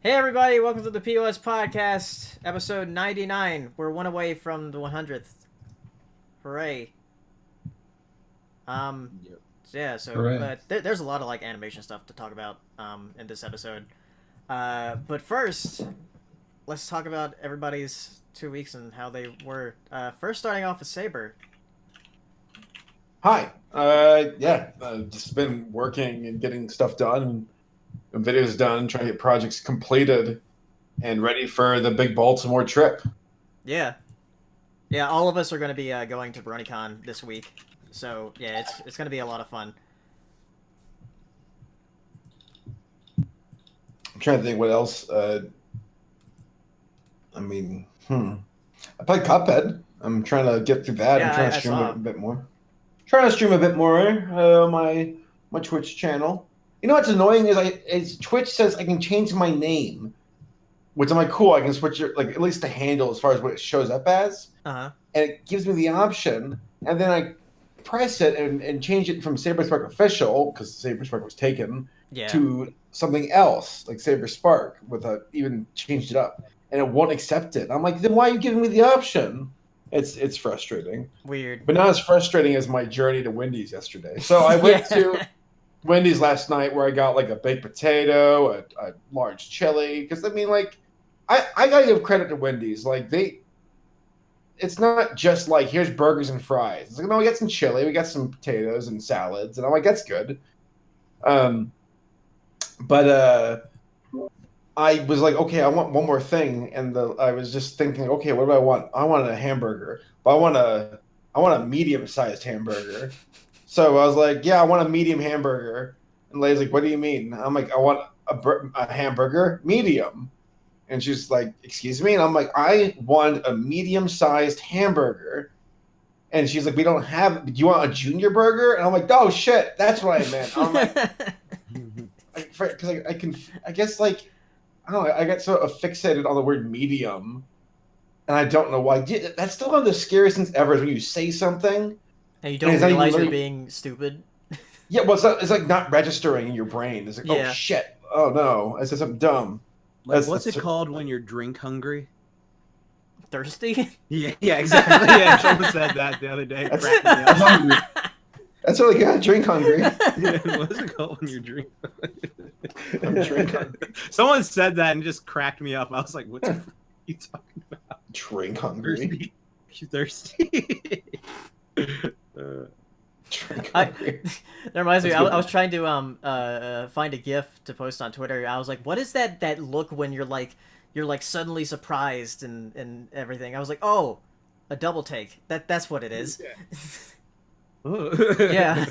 Hey everybody, welcome to the POS Podcast, episode 99. We're one away from the 100th. Hooray. Um, Yep. yeah, so Hooray. there's a lot of animation stuff to talk about in this episode. But first, let's talk about everybody's 2 weeks and how they were. First starting off with Saber. Hi. Just been working and getting stuff done, and videos done, trying to get projects completed and ready for the big Baltimore trip. Yeah. Yeah, all of us are going to be going to BroNYCon this week. So, yeah, it's going to be a lot of fun. I'm trying to think what else. I played Cuphead. I'm trying to get through that. Yeah, I'm trying to I stream saw. it a bit more. Trying to stream a bit more on my Twitch channel. You know what's annoying is Twitch says I can change my name, which I'm like, cool. I can switch it, like at least the handle as far as what it shows up as, Uh-huh. and it gives me the option, and then I press it and change it from Saberspark Official because Saberspark was taken Yeah. to something else like Saberspark even changed it up, and it won't accept it. I'm like, then why are you giving me the option? It's frustrating. Weird. But not as frustrating as my journey to Wendy's yesterday. So I went to Wendy's last night where I got like a baked potato, a large chili. Because I gotta give credit to Wendy's. It's not just like here's burgers and fries. It's like, no, we got some chili, we got some potatoes and salads, and I'm like, that's good. But I was like, okay, I want one more thing, and I was just thinking, okay, what do I want? I want a hamburger, but I want a medium-sized hamburger. So I was like, yeah, I want a medium hamburger. And Lay's like, what do you mean? I'm like, I want a hamburger, medium. And she's like, excuse me? And I'm like, I want a medium-sized hamburger. And she's like, we don't have, do you want a junior burger? And I'm like, oh, shit, that's what I meant. I'm like, because I guess, like, I don't know, I got so fixated on the word medium, and I don't know why. That's still one of the scariest things ever is when you say something, And you and don't it's not realize even you're really- being stupid. Yeah, well, it's like not registering in your brain. It's like, Yeah. oh, shit. Oh, no. I said something dumb. Like, That's- what's that's- it called when you're drink hungry? Thirsty? Yeah, exactly. Yeah, someone said that the other day. That's- Cracked me up. hungry. That's really good. Drink hungry. Yeah, what's it called when you're drink? I'm drink hungry. Someone said that and just cracked me up. I was like, what the f- are you talking about? Drink hungry. You thirsty? Drink I- hungry. That reminds me, That's good. I was trying to find a GIF to post on Twitter. I was like, what is that look when you're like suddenly surprised and everything? I was like, oh, a double take. That's what it is. Yeah.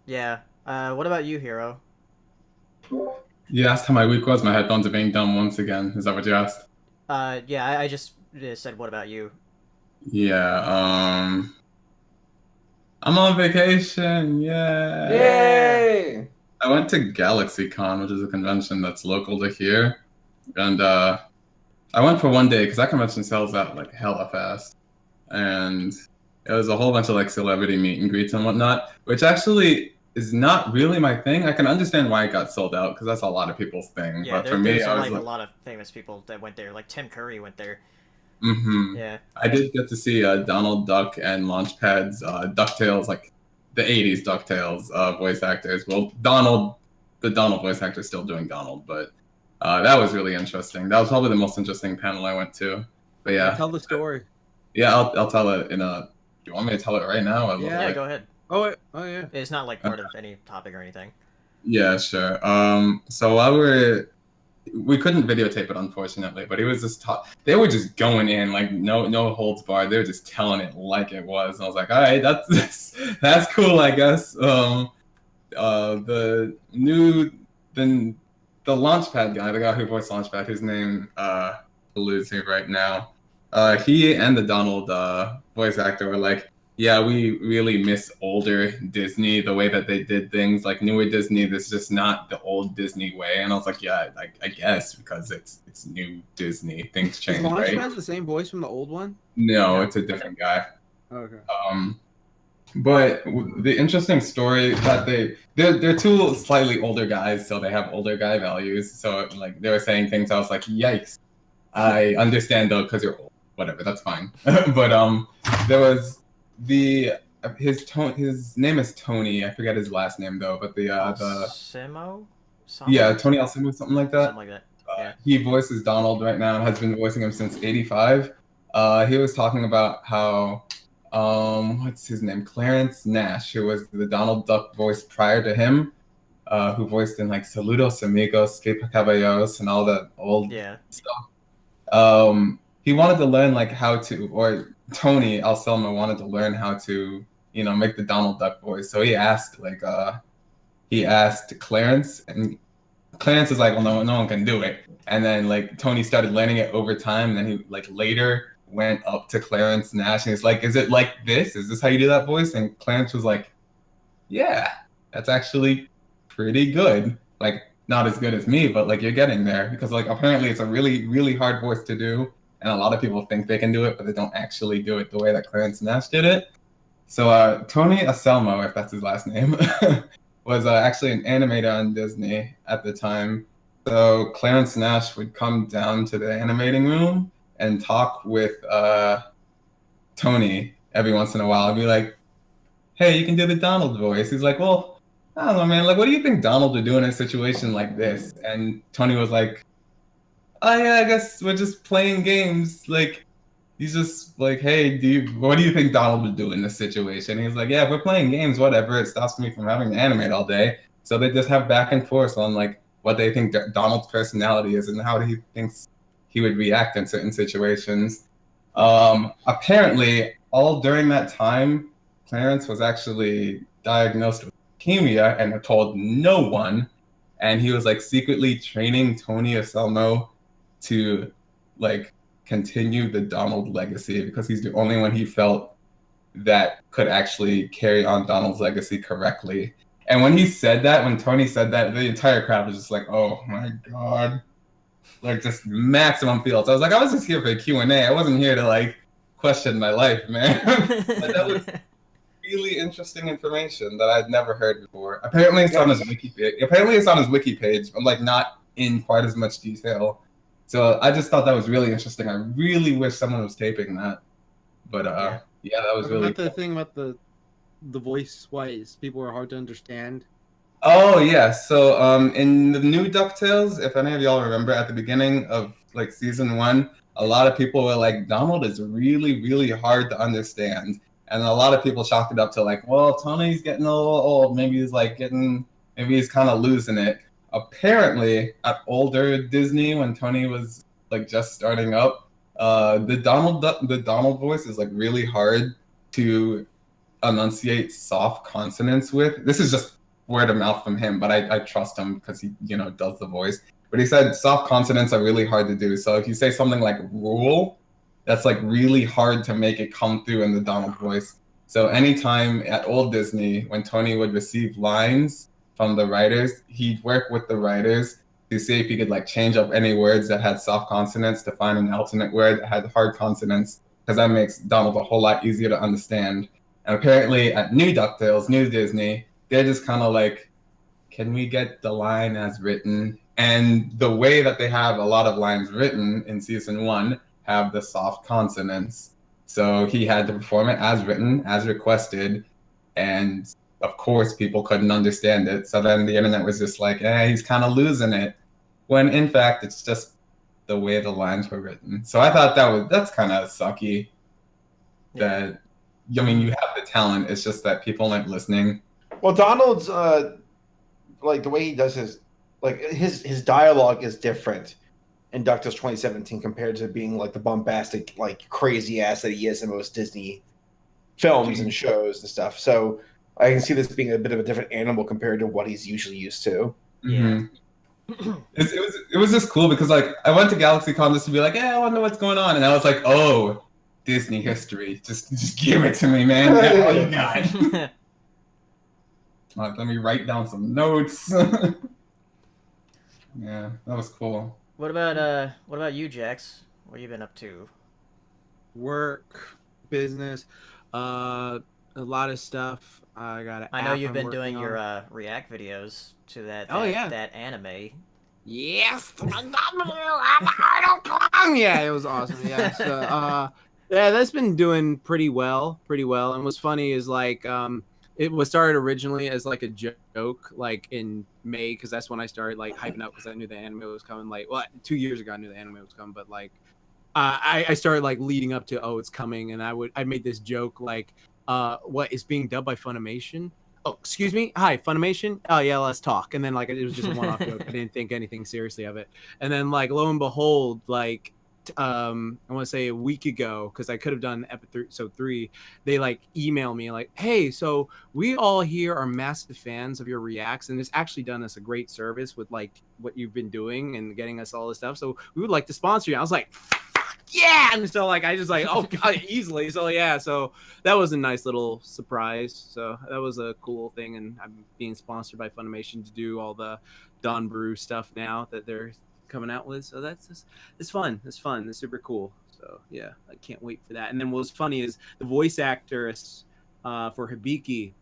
Yeah. What about you, Hero? You asked how my week was. My headphones are being dumb once again. Is that what you asked? Yeah, I just said, what about you? Yeah. I'm on vacation. Yeah. Yay! I went to GalaxyCon, which is a convention that's local to here, and I went for one day because that convention sells out like hella fast, and it was a whole bunch of like celebrity meet and greets and whatnot, which actually is not really my thing. I can understand why it got sold out because that's a lot of people's thing, Yeah, but for me, there's I was like a like, lot of famous people that went there. Like Tim Curry went there. mm-hmm. Yeah. I did get to see Donald Duck and Launchpad's DuckTales, like the 80s DuckTales voice actors. Well, the Donald voice actor is still doing Donald, but that was really interesting. That was probably the most interesting panel I went to. But yeah. Tell the story. Yeah, I'll tell it in a... Do you want me to tell it right now? Yeah, go ahead. Oh yeah. It's not like part of any topic or anything. Yeah, sure. So while we couldn't videotape it, unfortunately, but it was just they were just going in like no holds barred. They were just telling it like it was. And I was like, all right, that's cool, I guess. The Launchpad guy, the guy who voiced Launchpad, whose name eludes me right now. He and the Donald voice actor were like, yeah, we really miss older Disney, the way that they did things. Like newer Disney, this is just not the old Disney way. And I was like, yeah, I guess because it's new Disney, things Is change, right? Launchpad's the same voice from the old one? No, it's a different guy. Okay. But the interesting story that they're two slightly older guys, so they have older guy values. So like they were saying things, I was like, yikes. I understand though, because you're old. Whatever, that's fine. But there was the his name is Tony. I forget his last name though. But the Alcemo? yeah, Tony Alcimo, something like that. Something like that. Yeah. He voices Donald right now and has been voicing him since '85. He was talking about how what's his name? Clarence Nash, who was the Donald Duck voice prior to him, who voiced in like Saludos Amigos, Que Caballeros, and all that old stuff. He wanted to learn like how to, or Tony Anselmo wanted to learn how to, make the Donald Duck voice. So he asked Clarence, and Clarence is like, well, no one can do it. And then like Tony started learning it over time. And then he like later went up to Clarence Nash and he's like, is it like this? Is this how you do that voice? And Clarence was like, yeah, that's actually pretty good. Like not as good as me, but like you're getting there, because like apparently it's a really, really hard voice to do. And a lot of people think they can do it, but they don't actually do it the way that Clarence Nash did it. So Tony Anselmo, if that's his last name, was actually an animator on Disney at the time. So Clarence Nash would come down to the animating room and talk with Tony every once in a while and be like, hey, you can do the Donald voice. He's like, well, I don't know, man. Like, what do you think Donald would do in a situation like this? And Tony was like, oh, yeah, I guess we're just playing games. Like, he's just like, hey, what do you think Donald would do in this situation? He's like, yeah, if we're playing games, whatever. It stops me from having to animate all day. So they just have back and forth on like what they think Donald's personality is and how he thinks he would react in certain situations. Apparently, all during that time, Clarence was actually diagnosed with leukemia and told no one. And he was like secretly training Tony Anselmo to like continue the Donald legacy, because he's the only one he felt that could actually carry on Donald's legacy correctly. And when Tony said that, the entire crowd was just like, oh my God. Like just maximum feels. I was like, I was just here for a Q&A. I wasn't here to like question my life, man. But that was really interesting information that I'd never heard before. Apparently it's on his wiki page, but like not in quite as much detail. So I just thought that was really interesting. I really wish someone was taping that. But yeah, that was really cool. The thing about the voice wise, people are hard to understand. Oh yeah, so in the new DuckTales, if any of y'all remember, at the beginning of like season 1, a lot of people were like, Donald is really, really hard to understand. And a lot of people chalked it up to like, well, Tony's getting a little old. Maybe he's kind of losing it. Apparently, at older Disney, when Tony was like just starting up, the Donald voice is like really hard to enunciate soft consonants with. This is just word of mouth from him, but I trust him because he does the voice. But he said soft consonants are really hard to do. So if you say something like rule, that's like really hard to make it come through in the Donald voice. So anytime at old Disney, when Tony would receive lines from the writers, he'd work with the writers to see if he could like change up any words that had soft consonants to find an alternate word that had hard consonants, because that makes Donald a whole lot easier to understand. And apparently at new DuckTales, new Disney, they're just kind of like, can we get the line as written? And the way that they have a lot of lines written in season 1 have the soft consonants. So he had to perform it as written, as requested, and of course, people couldn't understand it. So then the internet was just like, he's kind of losing it. When in fact, it's just the way the lines were written. So I thought that's kind of sucky. That, you have the talent. It's just that people aren't listening. Well, Donald's, like the way he does his dialogue is different in DuckTales 2017 compared to being like the bombastic, like crazy ass that he is in most Disney films and shows and stuff. So I can see this being a bit of a different animal compared to what he's usually used to. Yeah. It was just cool because like I went to GalaxyCon just to be like, I wonder what's going on, and I was like, oh, Disney history, just give it to me, man. That's all you got. Let me write down some notes. Yeah, that was cool. What about you, Jax? What have you been up to? Work, business. A lot of stuff. I got an I know app you've I'm been working doing on. your react videos to Oh, yeah. that anime. Yes. Yeah, it was awesome. Yeah. So, yeah, that's been doing pretty well. And what's funny is like, it was started originally as like a joke, like in May, because that's when I started like hyping up because I knew the anime was coming. Like, well, 2 years ago I knew the anime was coming, but like, I started like leading up to it's coming, and I made this joke like, what is being dubbed by Funimation? Oh, excuse me. Hi, Funimation. Oh yeah, let's talk. And then like it was just a one-off joke. I didn't think anything seriously of it. And then like lo and behold, like I want to say a week ago, because I could have done episode 3. They like email me like, hey, so we all here are massive fans of your reacts, and it's actually done us a great service with like what you've been doing and getting us all this stuff. So we would like to sponsor you. I was like, yeah, and so like I just like God, easily. So yeah, so that was a nice little surprise. So that was a cool thing, and I'm being sponsored by Funimation to do all the Don Brew stuff now that they're coming out with. So that's just, it's fun. It's super cool. So yeah, I can't wait for that. And then what's funny is the voice actress for Hibiki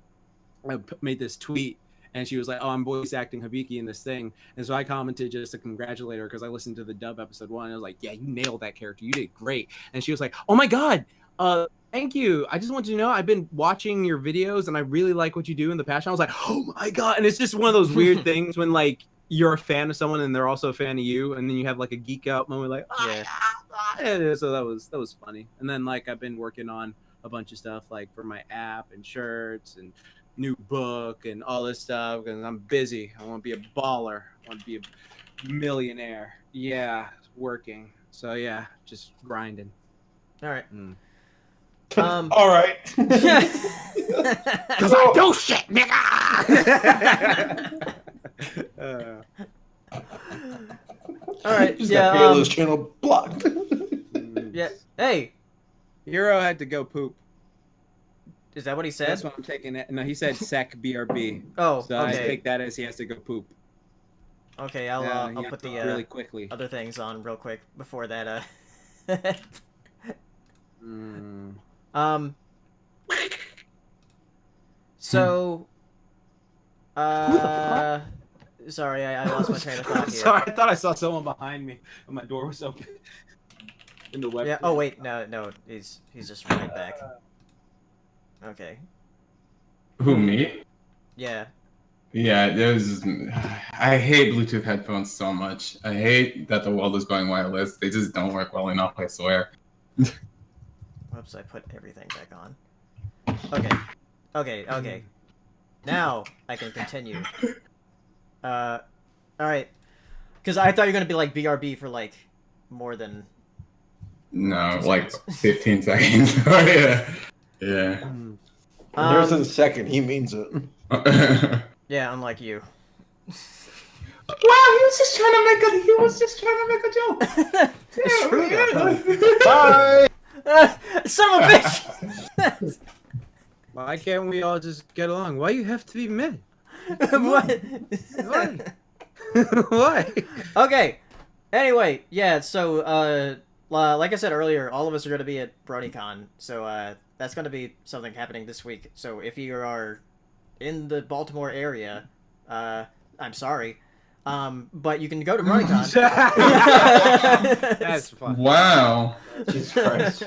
made this tweet. And she was like, oh, I'm voice acting Hibiki in this thing. And so I commented just to congratulate her because I listened to the dub episode 1. And I was like, yeah, you nailed that character. You did great. And she was like, oh my God, thank you. I just want you to know I've been watching your videos and I really like what you do in the past. And I was like, oh my God. And it's just one of those weird things when like you're a fan of someone and they're also a fan of you. And then you have like a geek out moment like, Yeah. And so that was funny. And then like I've been working on a bunch of stuff like for my app and shirts and new book and all this stuff because I'm busy. I want to be a baller. I want to be a millionaire. Yeah, working. So yeah, just grinding. All right. All right. Because I do shit, nigga. All right. Just Yeah. got Halo's channel blocked. Yeah. Hey, Hero had to go poop. is that what he said? That's what I'm taking it. No, he said sec BRB. Oh, So okay. I take that as he has to go poop. Okay, I'll put the really quickly. other things on real quick before that. So, sorry, I lost my train of thought here. Sorry, I thought I saw someone behind me when my door was open. In the web. Yeah. Oh wait, no, he's just right back. Okay. Who, me? Yeah. Yeah, I hate Bluetooth headphones so much. I hate that the world is going wireless. They just don't work well enough, I swear. Whoops, I put everything back on. Okay. Now I can continue. Alright. Because I thought you were going to be like BRB for like more than... No, 2 like seconds. 15 seconds. Yeah. Yeah. There's a second. He means it. Yeah, unlike you. Wow, he was just trying to make a joke. It's true though. Bye. Son of a bitch! Why can't we all just get along? Why you have to be mad? What? Why? Okay. Anyway, yeah, so, like I said earlier, all of us are going to be at BroNYCon, so, that's going to be something happening this week. So if you are in the Baltimore area, I'm sorry, but you can go to BroNYCon. That's fun. Wow. Jesus Christ.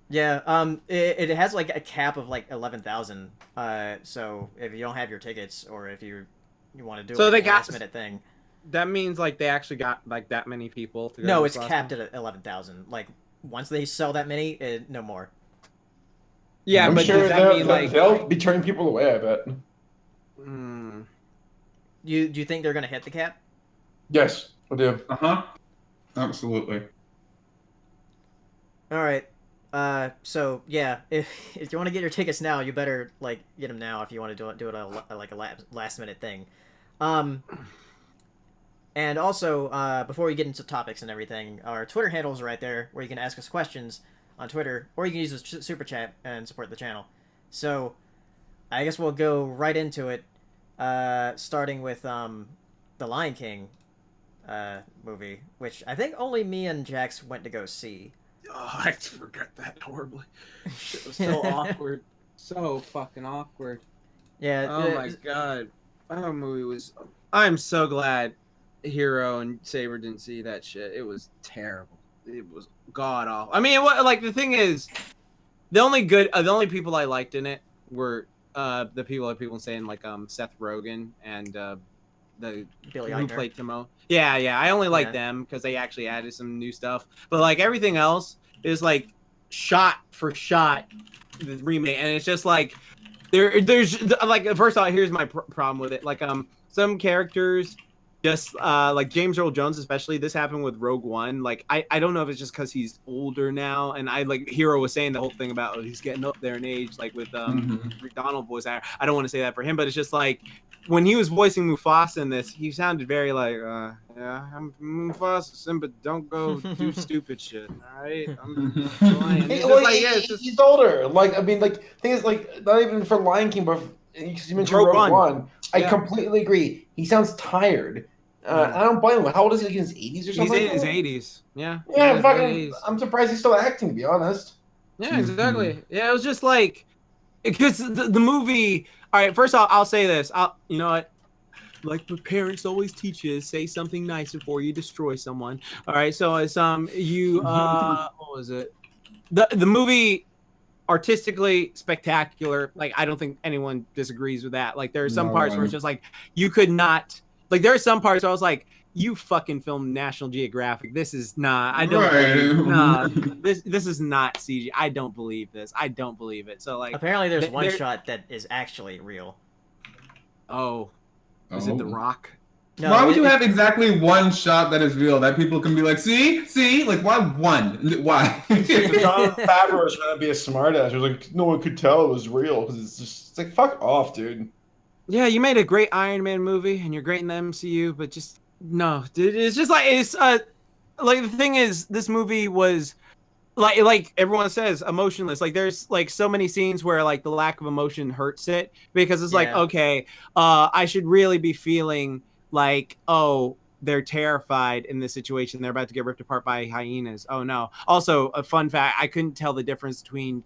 Yeah, it has like a cap of like 11,000. So if you don't have your tickets, or if you want to do So like, they a got- last minute thing, That means like they actually got like that many people to go no, to it's this last capped one? at 11,000. Like once they sell that many, no more. Yeah, I'm but sure does that mean like they'll be turning people away, I bet. Hmm. Do you think they're gonna hit the cap? Yes, I do. Uh-huh. Absolutely. All right. So yeah, if you want to get your tickets now, you better like get them now if you want to do it like a last minute thing. And also, before we get into topics and everything, our Twitter handles are right there where you can ask us questions on Twitter, or you can use the super chat and support the channel. So, I guess we'll go right into it, starting with the Lion King movie, which I think only me and Jax went to go see. Oh, I forgot that horribly. It was so awkward. So fucking awkward. Yeah. Oh my god. That movie was. I'm so glad Hero and Saber didn't see that shit. It was terrible. It was god awful. I mean, what like the thing is, the only people I liked in it were the people saying like Seth Rogen and the Billy who Eichner. played Timon. Yeah. I only like Yeah. them because they actually added some new stuff. But like everything else is like shot for shot the remake, and it's just like there's like first off, here's my problem with it. Like some characters just like James Earl Jones, especially this happened with Rogue One. Like I don't know if it's just because he's older now, and I like Hero was saying the whole thing about he's getting up there in age, like with McDonald voice actor. I don't want to say that for him, but it's just like when he was voicing Mufasa in this, he sounded very like yeah, I'm Mufasa, Simba, don't go do stupid shit. All right, I'm flying. It's just like, yeah, it's just, he's older. Like I mean, like thing is, like not even for Lion King, but because you mentioned Rogue Rogue One. One. I completely agree. He sounds tired. I don't blame him. How old is he? Like in his 80s or he's something? in his 80s. Yeah. Yeah, He's fucking. in his 80s. I'm surprised he's still acting. To be honest. Yeah, exactly. Yeah, it was just like because the movie. All right, first off, I'll say this. You know what? Like what parents always teach you, say something nice before you destroy someone. All right, so it's you what was it? The movie artistically spectacular. Like I don't think anyone disagrees with that. Like there are some parts where it's just like you could not. Like there are some parts where I was like, you fucking filmed National Geographic. This is not. I don't. Believe, nah, this is not CG. I don't believe this. I don't believe it. So like Apparently, there's one shot that is actually real. Oh, is it The Rock? No, why would you have exactly one shot that is real that people can be like, see, like why one? Why? John Favreau was trying to be a smartass. He was like, no one could tell it was real because it's like fuck off, dude. Yeah, you made a great Iron Man movie and you're great in the MCU, but just no, dude. It's just like it's like the thing is, this movie was like everyone says emotionless. Like there's like so many scenes where like the lack of emotion hurts it because it's like okay, I should really be feeling like, oh, they're terrified in this situation. They're about to get ripped apart by hyenas. Oh no. Also, a fun fact, I couldn't tell the difference between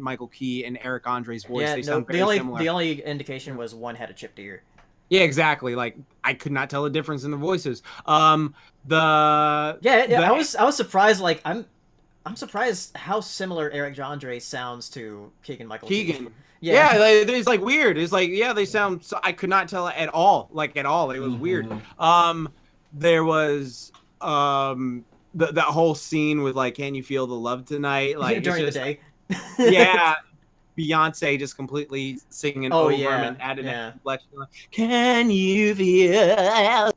Michael Key and Eric Andre's voice. Yeah, they sound very similar. The only indication was one had a chipped ear. Yeah, exactly. Like I could not tell the difference in the voices. I was surprised. Like I'm surprised how similar Eric Andre sounds to Keegan-Michael Key. Yeah, it's like weird. It's like they sound. So, I could not tell at all. Like at all, it was weird. There was that whole scene with like, "Can you feel the love tonight?" Like during the day. Yeah, Beyonce just completely singing over him and added an inflection. Like, can you feel?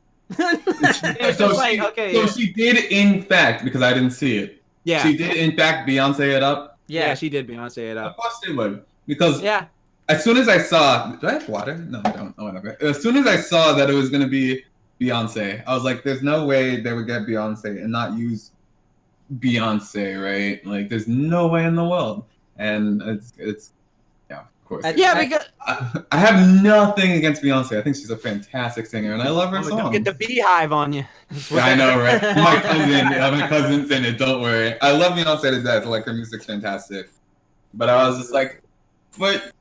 So she did in fact, because I didn't see it. Yeah, she did in fact Beyonce it up. Yeah, she did Beyonce it up. Of course they would. Because yeah, as soon as I saw, do I have water? No, I don't. Oh, whatever. As soon as I saw that it was gonna be Beyonce, I was like, "There's no way they would get Beyonce and not use Beyonce, right? Like, there's no way in the world." And it's yeah, of course. Because I have nothing against Beyonce. I think she's a fantastic singer, and I love her songs. Don't get the beehive on you. Yeah, I know, right? My cousin's in it. Don't worry. I love Beyonce to death. Like her music's fantastic, but I was just like. But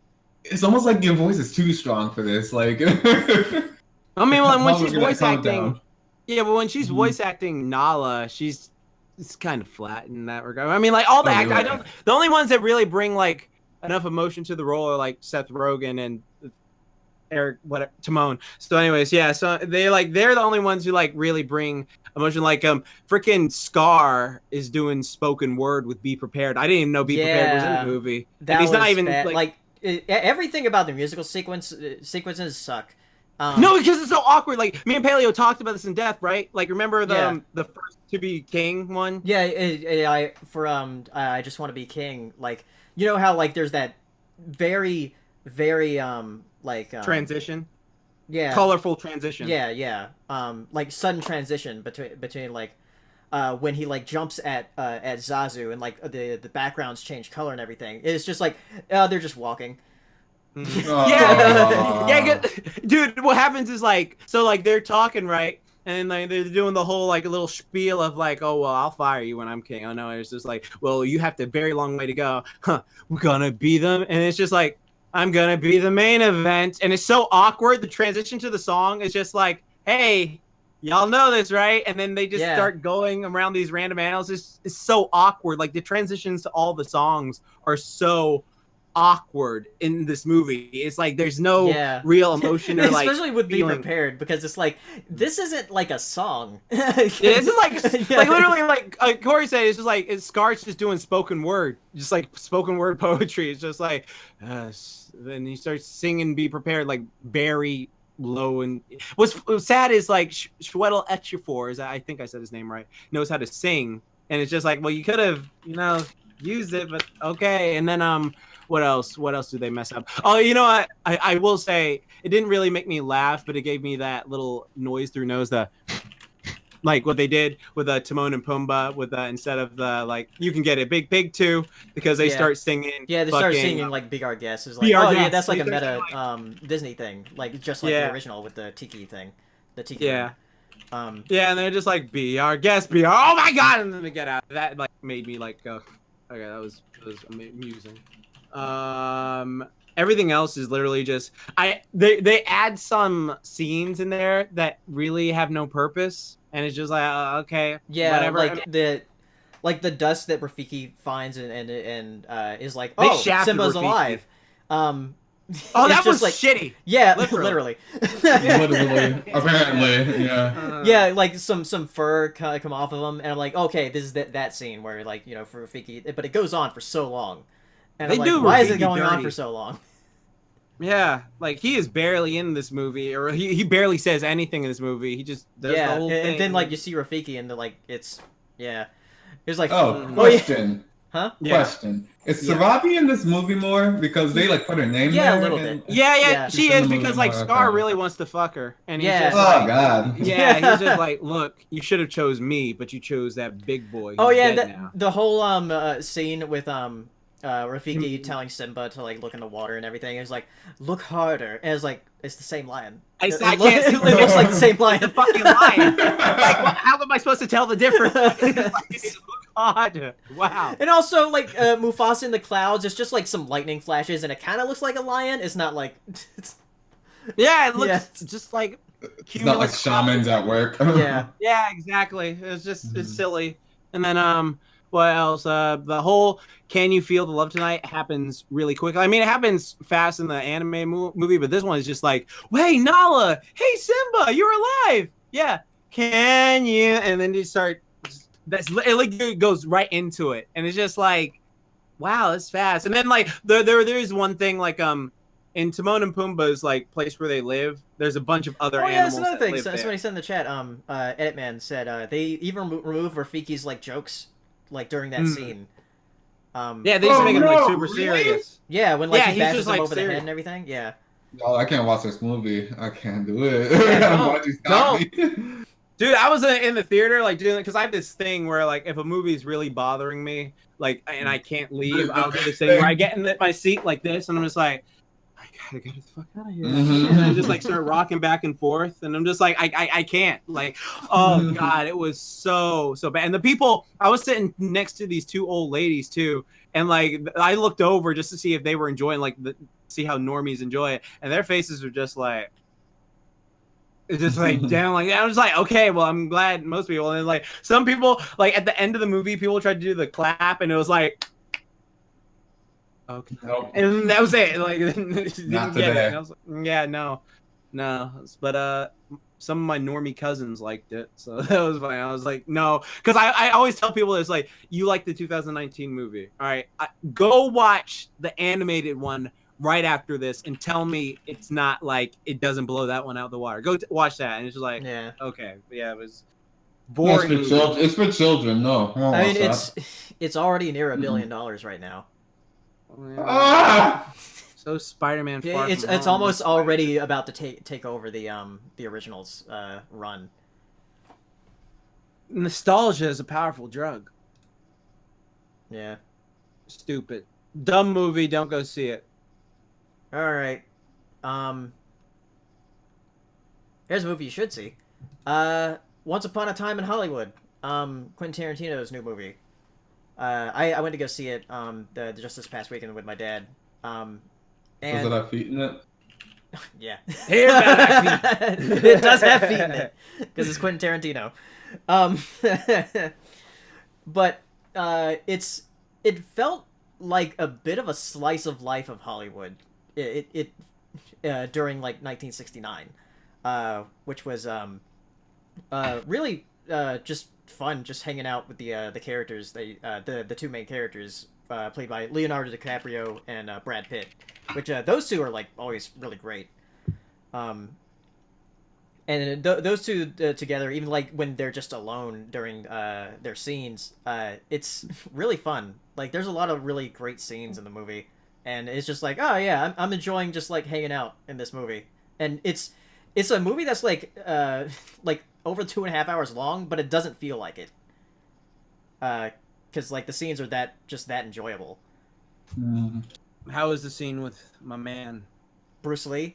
it's almost like your voice is too strong for this. Like, I mean, when she's voice acting, but when she's voice acting Nala, it's kind of flat in that regard. I mean, like all the the only ones that really bring like enough emotion to the role are like Seth Rogen and Eric Timon. So, anyways, yeah, so they're the only ones who like really bring emotion. Like freaking Scar is doing spoken word with Be Prepared. I didn't even know Be Prepared was in the movie. That he's was not even bad. Everything about the musical sequences suck. No, because it's so awkward. Like me and Paleo talked about this in depth, right? Like remember the first To Be King one? Yeah, I Just Want to Be King. Like you know how like there's that very transition. Yeah. Colorful transition. Yeah. Like sudden transition between like when he like jumps at Zazu and like the backgrounds change color and everything. It's just like they're just walking. Yeah, dude. What happens is like so like they're talking right, And like they're doing the whole like little spiel of like, oh well, I'll fire you when I'm king. Oh no, it's just like, well, you have a very long way to go. Huh, we're gonna be them, and it's just like, I'm gonna be the main event, and it's so awkward. The transition to the song is just like, hey, y'all know this, right? And then they just start going around these random animals. It's so awkward. Like the transitions to all the songs are so awkward in this movie. It's like there's no real emotion or like especially with feeling. Be Prepared, because it's like this isn't like a song. This is like literally like Corey said, it's just like Scar's just doing spoken word, just like spoken word poetry. It's just like then he starts singing Be Prepared like very low. And what's sad is like Shweddle Ejiofor, is I think I said his name right, knows how to sing, and it's just like, well, you could have used it, but okay. And then what else do they mess up? Oh, you know what? I will say it didn't really make me laugh, but it gave me that little noise through nose, the like what they did with Timon and Pumbaa with instead of the like you can get it Big Pig 2 because they start singing. Yeah, they start singing like Big Our Guess. Is like, yeah, that's like a meta Disney thing, like just like the original with the Tiki thing, the Tiki. Yeah. And they're just like, be our guest, be our, oh my god, and then they get out. That like made me like go, okay, that was amusing. Everything else is literally just they add some scenes in there that really have no purpose, and it's just like okay, whatever. Like the dust that Rafiki finds and is like, oh, Simba's alive. Oh, that was like, shitty. Yeah, literally. Literally, apparently, yeah. Yeah, like some fur kind of come off of him, and I'm like, okay, this is that scene where like for Rafiki, but it goes on for so long, and I'm like, why is it going on for so long? Yeah, like he is barely in this movie, or he barely says anything in this movie. He just does the whole thing. And then like you see Rafiki, and like it's like, question. Huh? Question. Is Sarabi in this movie more because they like put her name there? Yeah, a little bit. Yeah, she is because like Scar really wants to fuck her, and he's just like, god. Yeah, he's just like, look, you should have chose me, but you chose that big boy. The whole scene with Rafiki telling Simba to like look in the water and everything is like, look harder, and it's like it's the same lion. I It looks like the same lion. The fucking lion. Like, how am I supposed to tell the difference? God. Wow. And also, like, Mufasa in the clouds, it's just, like, some lightning flashes, and it kind of looks like a lion. It's not, like... Yeah, it looks just like... It's not like shamans at work. Yeah. Yeah, exactly. It's just, it's silly. And then, what else? The whole "Can You Feel the Love Tonight" happens really quickly. I mean, it happens fast in the anime movie, but this one is just like, hey, Nala! Hey, Simba! You're alive! Yeah. Can you? And then you start... it goes right into it, and it's just like, wow, that's fast. And then like there is one thing like in Timon and Pumbaa's like place where they live, there's a bunch of other animals. That's another thing. Somebody said in the chat. Editman said they even removed Rafiki's like jokes like during that scene. Yeah, they just make him like super serious. Yeah, when like he bashes just, him like, over the head and everything. Yeah. Oh, I can't watch this movie. I can't do it. Dude, I was in the theater, like, doing it, because I have this thing where, like, if a movie is really bothering me, like, and I can't leave, I'll do this thing where I get in my seat like this, and I'm just like, I gotta get the fuck out of here. And I just, like, start rocking back and forth, and I'm just like, I can't. Like, oh, God, it was so bad. And the people, I was sitting next to these two old ladies, too, and, like, I looked over just to see if they were enjoying, like, see how normies enjoy it, and their faces were just like... It's just like down, like I was like, okay, well, I'm glad most people, and then like some people, like at the end of the movie, people tried to do the clap, and it was like, okay, and that was it. Like, not today. I was like, yeah, no, but some of my normie cousins liked it, so that was fine. I was like, no, because I always tell people it's like, you like the 2019 movie, all right, go watch the animated one right after this and tell me it's not like it doesn't blow that one out of the water. Go watch that, and it's just like, okay, yeah, it was boring. It's for children. No, I mean it's already near $1 billion right now. So Spider-Man. It's almost already about to take over the originals run. Nostalgia is a powerful drug. Yeah. Stupid, dumb movie. Don't go see it. All right. Here's a movie you should see. Once Upon a Time in Hollywood. Quentin Tarantino's new movie. I went to go see it just this past weekend with my dad. Does it And have feet in it? yeah, Here, back it does have feet in it because it's Quentin Tarantino. Um, but it felt like a bit of a slice of life of Hollywood. During like 1969, which was really just fun, just hanging out with the characters. The two main characters played by Leonardo DiCaprio and Brad Pitt, which those two are like always really great. Um, and those two together, even like when they're just alone during their scenes, it's really fun. Like there's a lot of really great scenes in the movie, and it's just like, oh yeah, I'm enjoying just like hanging out in this movie. And it's a movie that's like over 2.5 hours long, but it doesn't feel like it, because like the scenes are that enjoyable. How was the scene with my man? Bruce Lee.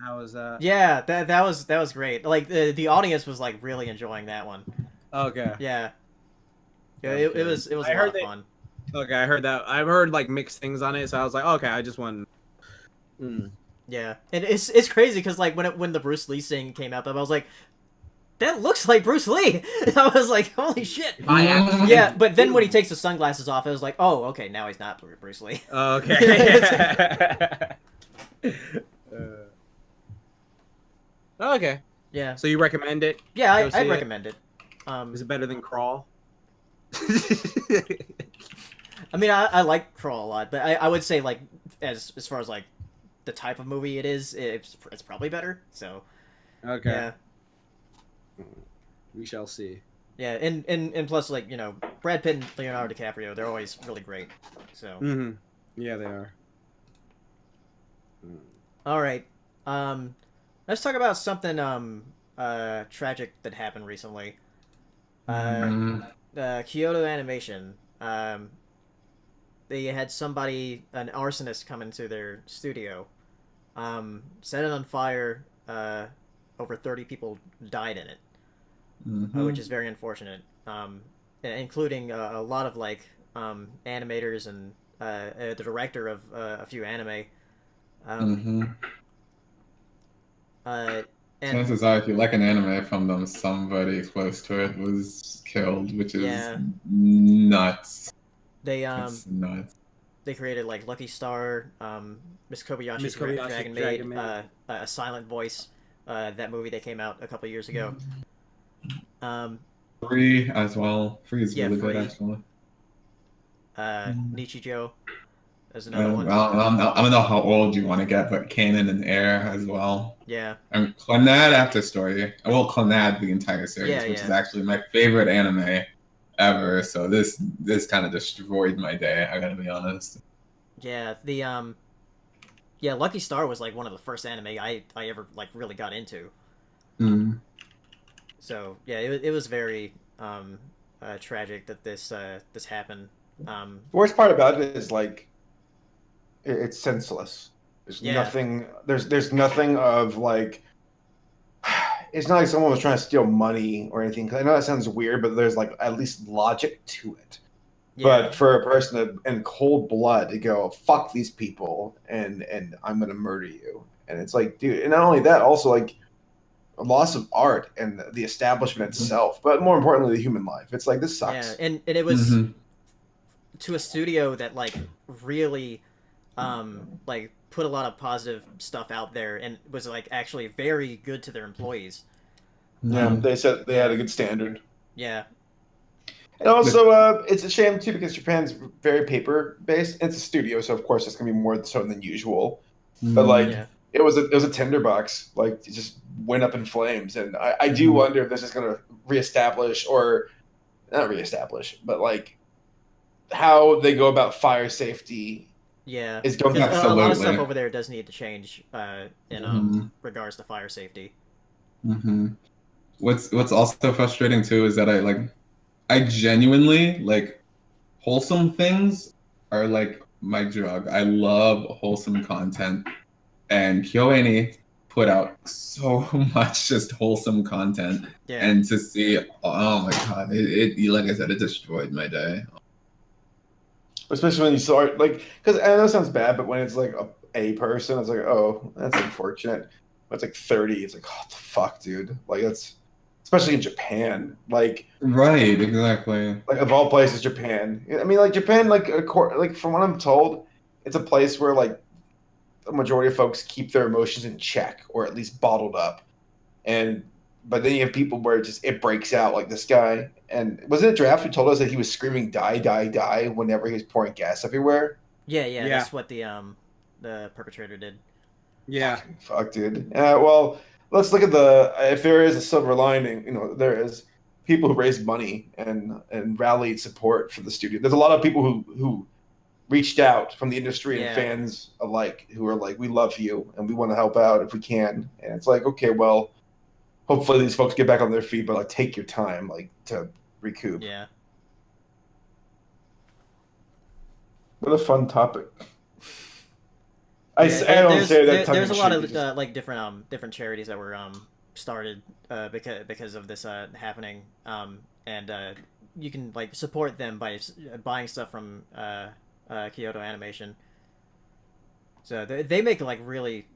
How was that? Yeah, that was great. Like the audience was like really enjoying that one. Okay. Yeah. Yeah, Okay. it was I a lot heard of fun. Okay, I heard that. I've heard like mixed things on it, so I was like, okay, I just want. Yeah, and it's crazy because like when the Bruce Lee scene came up, I was like, that looks like Bruce Lee. I was like, holy shit. Yeah, but then when he takes the sunglasses off, I was like, oh, okay, now he's not Bruce Lee. Okay. Okay. Yeah. So you recommend it? Yeah, Go see I'd it? recommend it. Is it better than Crawl? I mean, I like Crawl a lot, but I would say like as far as like the type of movie it is, it's probably better. So Okay. yeah, We shall see. yeah, and plus like Brad Pitt and Leonardo DiCaprio, they're always really great. So Yeah, they are. all right, let's talk about something tragic that happened recently. Kyoto Animation. They had an arsonist, come into their studio, set it on fire. Over 30 people died in it, which is very unfortunate. Including a lot of like animators and the director of a few anime. And Chances are, if you like an anime from them, somebody close to it was killed, which is nuts. It's nuts. They created like Lucky Star, Miss Kobayashi's Dragon Maid, A Silent Voice, that movie that came out a couple years ago. Free as well. Free is really Free. good, actually. Nichijou is another one. I don't know how old you want to get, but Kanan and Air as well. Yeah. And Clannad After Story. Well, Clannad, the entire series, which is actually my favorite anime ever. So this kind of destroyed my day, I gotta be honest. Yeah, Lucky Star was like one of the first anime I ever like really got into. So yeah, it was very tragic that this happened. The worst part about it is like it's senseless. There's nothing. There's nothing of like. It's not like someone was trying to steal money or anything. 'Cause I know that sounds weird, but there's like at least logic to it. Yeah. But for a person in cold blood to go, fuck these people and I'm gonna murder you, and it's like, dude, and not only that, also like a loss of art and the establishment itself, but more importantly, the human life. It's like, this sucks. Yeah, and it was to a studio that like really like put a lot of positive stuff out there and was like actually very good to their employees. Yeah, they said they had a good standard. Yeah. And also, it's a shame too because Japan's very paper based. It's a studio, so of course it's gonna be more so than usual. But like, it was a tinderbox, like it just went up in flames, and I do wonder if this is gonna reestablish or not reestablish, but like how they go about fire safety. Yeah, is going a lot of stuff over there does need to change in regards to fire safety. What's also frustrating too is that I genuinely like wholesome things are like my drug. I love wholesome content, and KyoAni put out so much just wholesome content, Yeah. and to see, oh my god, it like I said, it destroyed my day. Especially when you start like, because I know it sounds bad, but when it's like a person, it's like, oh, that's unfortunate. When it's like 30, it's like, oh, what the fuck, dude? Like that's, especially in Japan, like Right, exactly. of all places, Japan. I mean, like Japan, like from what I'm told, it's a place where like the majority of folks keep their emotions in check or at least bottled up, and but then you have people where it breaks out, like this guy. And wasn't it Draft who told us that he was screaming "die, die, die" whenever he was pouring gas everywhere? Yeah, Yeah. that's what the perpetrator did. Yeah. Fuck, dude. Well, let's look at the if there is a silver lining. You know, there is people who raised money and rallied support for the studio. There's a lot of people who reached out from the industry and Yeah. fans alike who are like, we love you and we want to help out if we can. And it's like, okay, well, hopefully these folks get back on their feet, but like take your time, like to recoup. Yeah. What a fun topic. I Yeah, don't say that. there's a lot of tongue-in-cheek, just- like different charities that were started because of this happening, and you can like support them by buying stuff from Kyoto Animation. So they make like really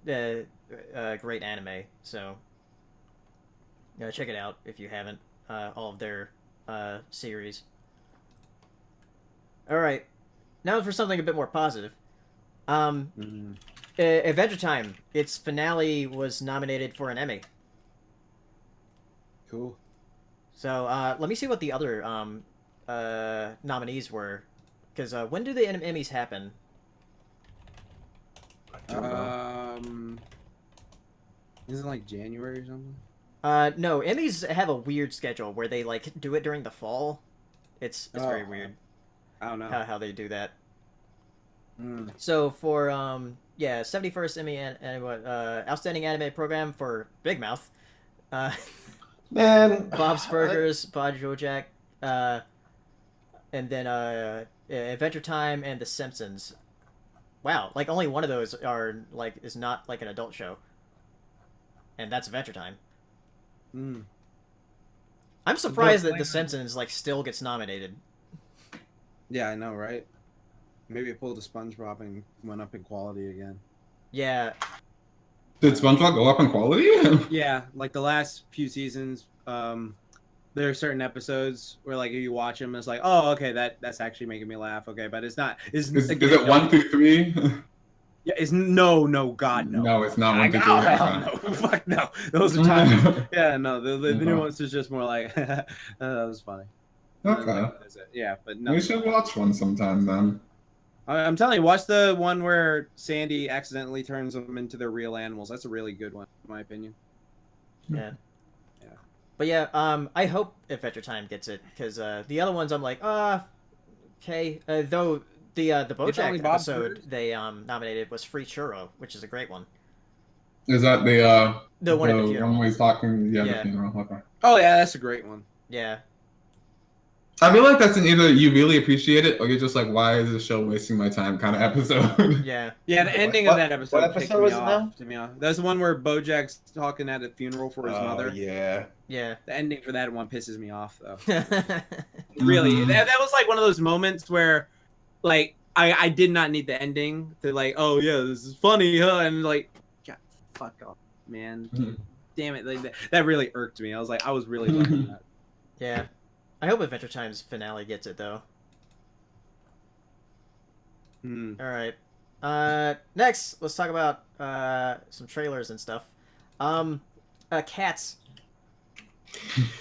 great anime. So check it out if you haven't. All of their series. All right, now for something a bit more positive. Adventure Time, its finale was nominated for an Emmy. Cool. So let me see what the other nominees were, because when do the Emmys happen? Isn't it like January or something? No, Emmys have a weird schedule where they like do it during the fall. It's very weird. I don't know. How they do that. Mm. So for 71st Emmy Outstanding Anime Program for Big Mouth, Man, Bob's Burgers, Bod Jojak, and then Adventure Time and The Simpsons. Wow, like only one of those is not like an adult show, and that's Adventure Time. Mm. I'm surprised that The Simpsons like still gets nominated. Yeah, I know, right? Maybe it pulled a SpongeBob and went up in quality again. Yeah. Did SpongeBob go up in quality? Yeah, like the last few seasons, there are certain episodes where like if you watch them, it's like, oh, okay, that's actually making me laugh. Okay, but it's not. Is it 1 through 3? Yeah, it's no, God, no. No, it's not 1 through 3. Oh, hell no. Fuck no. Those are times. Yeah, no. The new ones is just more like that was funny. Okay. Yeah, but no. We should watch one sometime then. I'm telling you, watch the one where Sandy accidentally turns them into their real animals. That's a really good one, in my opinion. Yeah. Yeah. But yeah, I hope Adventure Time gets it, because the other ones I'm like, okay. Though the BoJack episode they nominated was Free Churro, which is a great one. Is that The one at the funeral? one where he's talking? Yeah, Yeah. the funeral. Okay. Oh yeah, that's a great one. Yeah. I feel like that's an either you really appreciate it or you're just like, why is this show wasting my time kind of episode. Yeah. Yeah, the ending What- of that episode what picked episode me was it off. now? To me off. That's the one where BoJack's talking at a funeral for his mother. Yeah. Yeah. The ending for that one pisses me off, though. Yeah. Really, Mhm. that was like one of those moments where, like, I did not need the ending to like, oh yeah, this is funny, huh? And like, God, fuck off, man. Mhm. Damn it, like, that really irked me. I was really liking that. Yeah. I hope Adventure Time's finale gets it though. Hmm. All right. Next, let's talk about some trailers and stuff. Cats.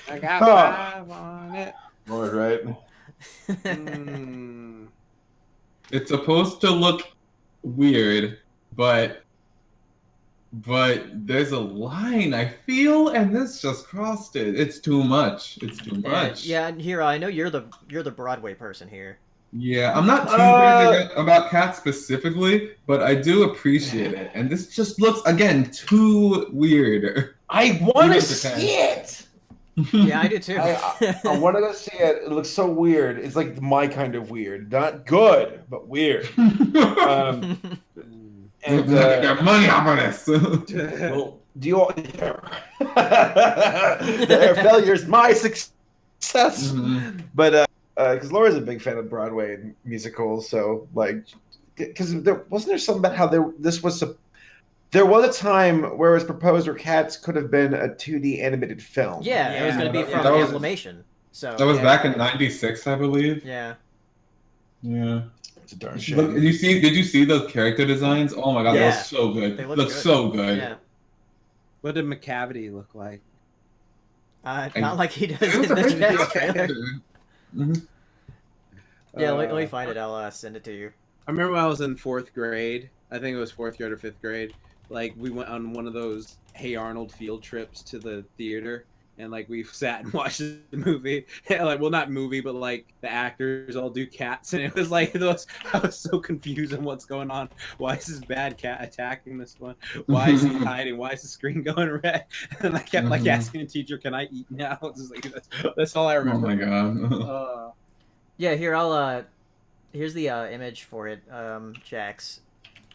I got Oh. 5 on it. Lord, right? Hmm. It's supposed to look weird, but there's a line I feel, and this just crossed it. It's too much. It's too much. Yeah, Hiro, I know you're the Broadway person here. Yeah, I'm not too crazy about Cats specifically, but I do appreciate it. And this just looks, again, too weird. I want to Even see pretend. it. Yeah, I do too. I want to go see it. It looks so weird. It's like my kind of weird. Not good, but weird. And Get money off of this. well, do you all their failures my success? But because Laura's a big fan of Broadway musicals, so like, because there something about how there was a time where it was proposed where Cats could have been a 2D animated film. Yeah, it was going to be from Animation. So that was back in '96, I believe. Yeah. Yeah. It's a darn shame. Look, did you see those character designs? Oh my god, they look so good. They look so good. Yeah. What did McCavity look like? Not like he does in the Jets trailer. Yeah, let me find it. I'll send it to you. I remember when I was in 4th grade. I think it was 4th grade or 5th grade. Like, we went on one of those Hey Arnold field trips to the theater. And, like, we sat and watched the movie. Like, well, not movie, but, like, the actors all do cats. And it was, like, I was so confused on what's going on. Why is this bad cat attacking this one? Why is he hiding? Why is the screen going red? And I kept, like, asking the teacher, can I eat now? Just like, that's all I remember. Oh, my God. Yeah, here, here's the image for it, Jax.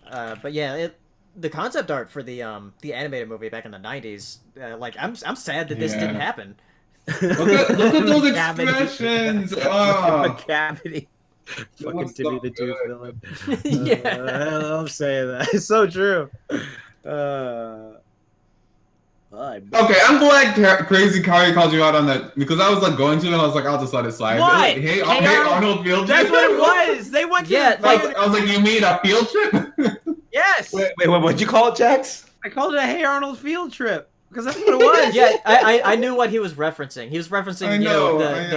But, yeah, the concept art for the animated movie back in the 90s, like I'm sad that this didn't happen. Look at those expressions. McCavity. Fucking Timmy the Tooth villain. Yeah, I'm saying that. It's so true. Okay, I'm glad Crazy Kari called you out on that because I was like going to and I was like, I'll just let it slide. What? Like, hey, Arnold field trip. That's what it was. They went to I was like, you mean a field trip? Yes. Wait, what'd you call it, Jax? I called it a Hey Arnold field trip because that's what it was. Yeah, I knew what he was referencing. He was referencing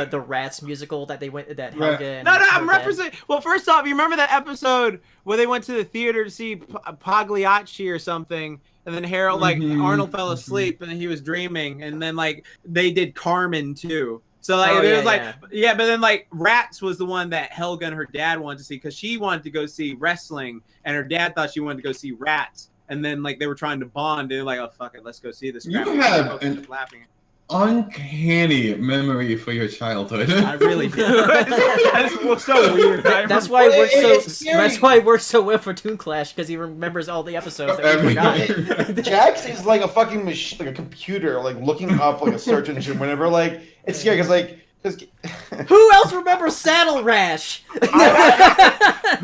the Rats musical that they went that Helga and No, I'm referencing. Well, first off, you remember that episode where they went to the theater to see Pagliacci or something, and then Harold Arnold fell asleep and then he was dreaming, and then like they did Carmen too. So like but then like Rats was the one that Helga and her dad wanted to see because she wanted to go see wrestling and her dad thought she wanted to go see Rats, and then like they were trying to bond and they're like, oh fuck it, let's go see this. You have an uncanny memory for your childhood. I really do. That's so weird. That's why it works so well for Toon Clash because he remembers all the episodes that we forgot. Jax is like a fucking machine, like a computer, like looking up like a search engine whenever like it's scary because who else remembers Saddle Rash? Who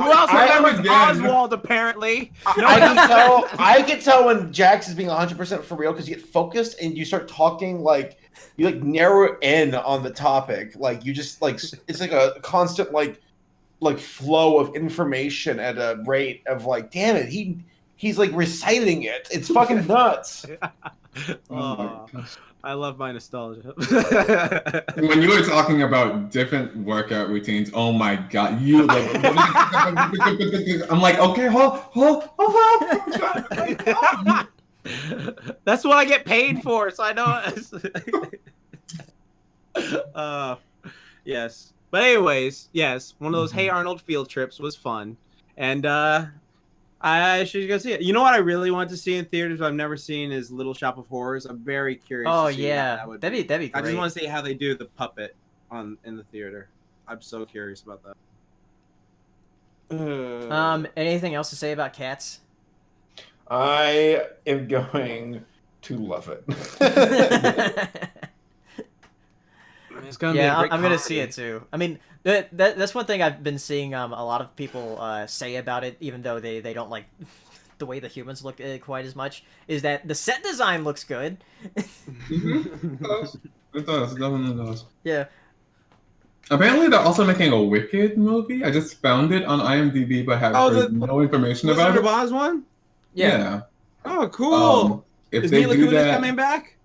else remembers Oswald? Apparently, I can tell when Jax is being 100% for real because you get focused and you start talking like you like narrow in on the topic. Like you just like it's like a constant like flow of information at a rate of like, damn it, he's like reciting it. It's fucking nuts. I love my nostalgia. When you were talking about different workout routines, oh my god, you like I'm like, okay, hold on. That's what I get paid for, so I know. Yes. But anyways, yes, one of those Hey Arnold field trips was fun. And I should go see it. You know what I really want to see in theaters but I've never seen is Little Shop of Horrors. I'm very curious. Oh to see yeah, how that that'd be great. I just want to see how they do the puppet in the theater. I'm so curious about that. Anything else to say about Cats? I am going to love it. It's gonna be I'm going to see it too. I mean, that's one thing I've been seeing a lot of people say about it, even though they don't like the way the humans look quite as much, is that the set design looks good. It does. Definitely does. Yeah. Apparently, they're also making a Wicked movie. I just found it on IMDb, but have heard no information about it. Wizard of Oz one? Yeah. Oh, cool. If is they Mila do Kunis that, coming back?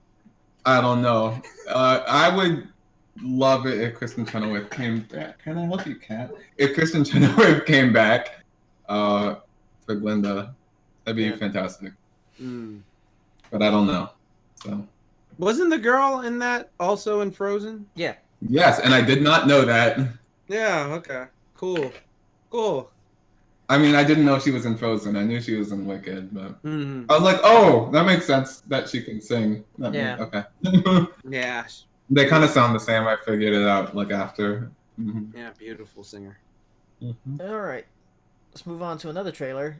I don't know. I would love it if Kristen Chenoweth came back. Can I help you, Kat? If Kristen Chenoweth came back for Glinda, that'd be fantastic. But I don't know. So wasn't the girl in that also in Frozen? Yeah. Yes, and I did not know that. Yeah, okay. Cool. I mean, I didn't know she was in Frozen. I knew she was in Wicked, but I was like, oh, that makes sense that she can sing. Okay. Yeah. They kind of sound the same. I figured it out like after. Yeah, beautiful singer. All right. Let's move on to another trailer.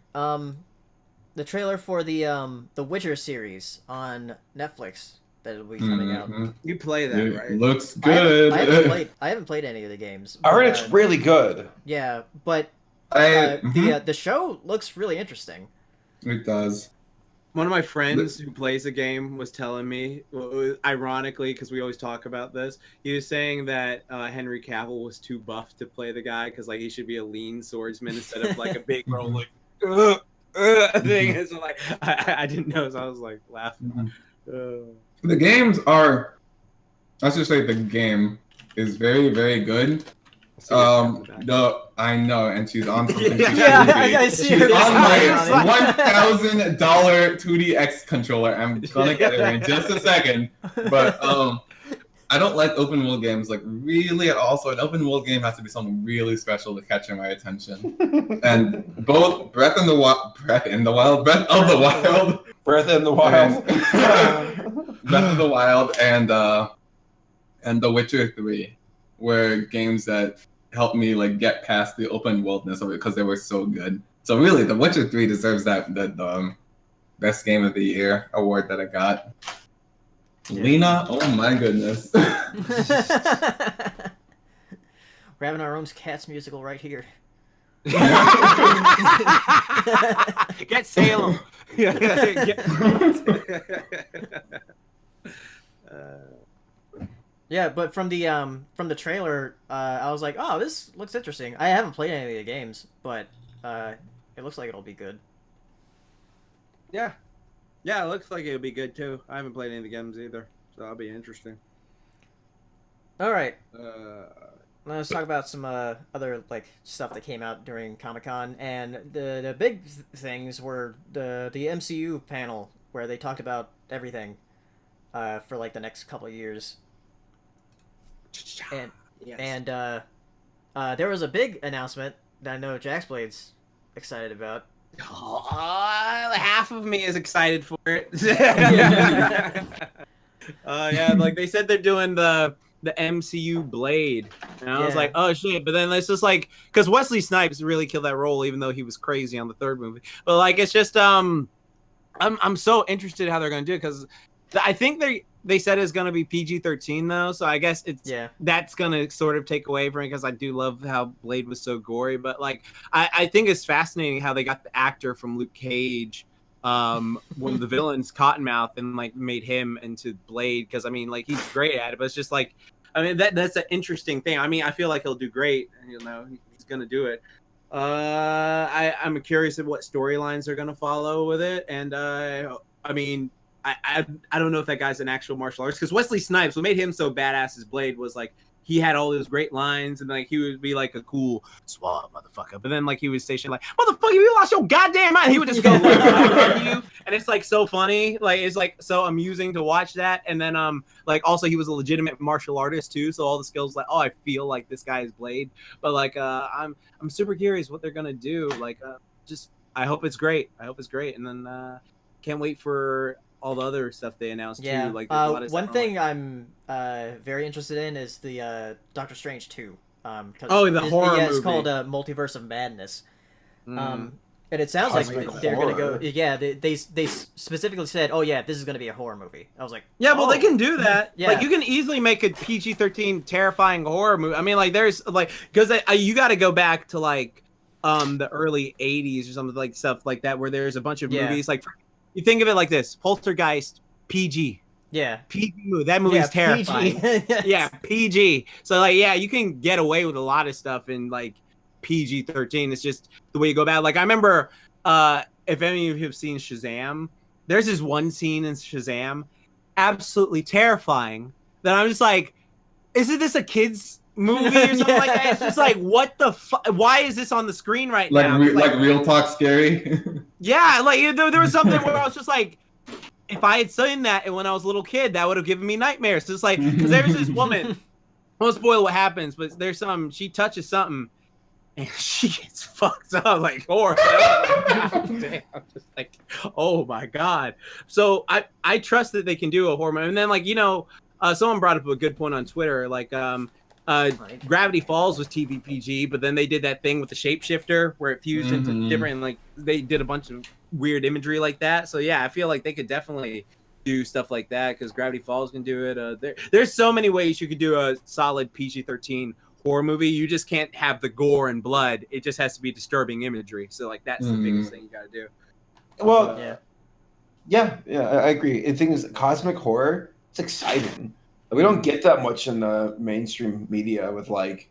the trailer for the Witcher series on Netflix that will be coming out. You play that, It right? looks good. I haven't played any of the games. I heard but, it's really good. Yeah, but I the show looks really interesting. It does. One of my friends who plays the game was telling me, ironically, because we always talk about this, he was saying that Henry Cavill was too buff to play the guy because like he should be a lean swordsman instead of like a big girl like thing. And so like I didn't know, so I was like laughing. The games are. Let's just say the game is very, very good. I know, and she's on something. I see She's her. on my $1,000 2DX controller. I'm gonna get her in just a second, but I don't like open world games like really at all. So an open world game has to be something really special to catch my attention. And both Breath of the Wild, Breath of the Wild, and The Witcher 3 were games that helped me like get past the open worldness of it because they were so good. So really, The Witcher 3 deserves that best game of the year award that I got. Yeah. Lena, oh my goodness. We're having our own Cats musical right here. Get Salem. Yeah, but from the trailer, I was like, oh, this looks interesting. I haven't played any of the games, but it looks like it'll be good. Yeah. Yeah, it looks like it'll be good too. I haven't played any of the games either, so that'll be interesting. All right. Let's talk about some other like stuff that came out during Comic-Con, and the big things were the MCU panel where they talked about everything for like the next couple of years. And yes. and there was a big announcement that I know Jax Blade's excited about. Half of me is excited for it. Yeah, like they said they're doing the MCU Blade, and I was like, oh shit. But then it's just like, because Wesley Snipes really killed that role, even though he was crazy on the third movie. But like, it's just I'm so interested in how they're gonna do it, because I think they said it's gonna be PG-13 though, so I guess that's gonna sort of take away from it, because I do love how Blade was so gory. But like, I think it's fascinating how they got the actor from Luke Cage, one of the villains, Cottonmouth, and like made him into Blade, because I mean like he's great at it, but it's just like, I mean that's an interesting thing. I mean I feel like he'll do great, and he's gonna do it. I'm curious of what storylines they're gonna follow with it, and I mean. I don't know if that guy's an actual martial artist, because Wesley Snipes, what made him so badass as Blade was like he had all those great lines, and like he would be like a cool swab motherfucker, but then like he would station like, motherfucker, you lost your goddamn mind. He would just go like, you, and it's like so funny, like it's like so amusing to watch that. And then like also he was a legitimate martial artist too, so all the skills like, oh, I feel like this guy is Blade. But like I'm super curious what they're gonna do. Like just I hope it's great. And then can't wait for all the other stuff they announced too. Like a lot of one thing I'm very interested in is the Doctor Strange 2. The horror movie. It's called Multiverse of Madness. And it sounds like they're gonna go. Yeah, they specifically said, oh yeah, this is gonna be a horror movie. I was like, yeah, well they can do that. Yeah. Like you can easily make a PG-13 terrifying horror movie. I mean, like there's like, because you got to go back to like the early 80s or something, like stuff like that, where there's a bunch of movies like. You think of it like this: Poltergeist, PG. Yeah. PG movie. That movie's terrifying. PG. Yeah, PG. So like, yeah, you can get away with a lot of stuff in like PG-13. It's just the way you go about it. Like I remember, if any of you have seen Shazam, there's this one scene in Shazam, absolutely terrifying. That I'm just like, isn't this a kid's movie or something like that? It's just like, what the fuck? Why is this on the screen right now? Like real talk scary. Yeah, like there was something where I was just like, if I had seen that when I was a little kid, that would have given me nightmares. So it's like, because there's this woman, I won't spoil what happens, but there's she touches something and she gets fucked up like horror. I'm just like, oh my god. So I trust that they can do a horror movie. And then like, someone brought up a good point on Twitter, like Gravity Falls was TV PG, but then they did that thing with the shapeshifter where it fused into different, like they did a bunch of weird imagery like that. So yeah, I feel like they could definitely do stuff like that because Gravity Falls can do it. There's so many ways you could do a solid PG-13 horror movie. You just can't have the gore and blood. It just has to be disturbing imagery. So like that's the biggest thing you got to do. Well, yeah, I agree. The thing is, cosmic horror, it's exciting. We don't get that much in the mainstream media with like,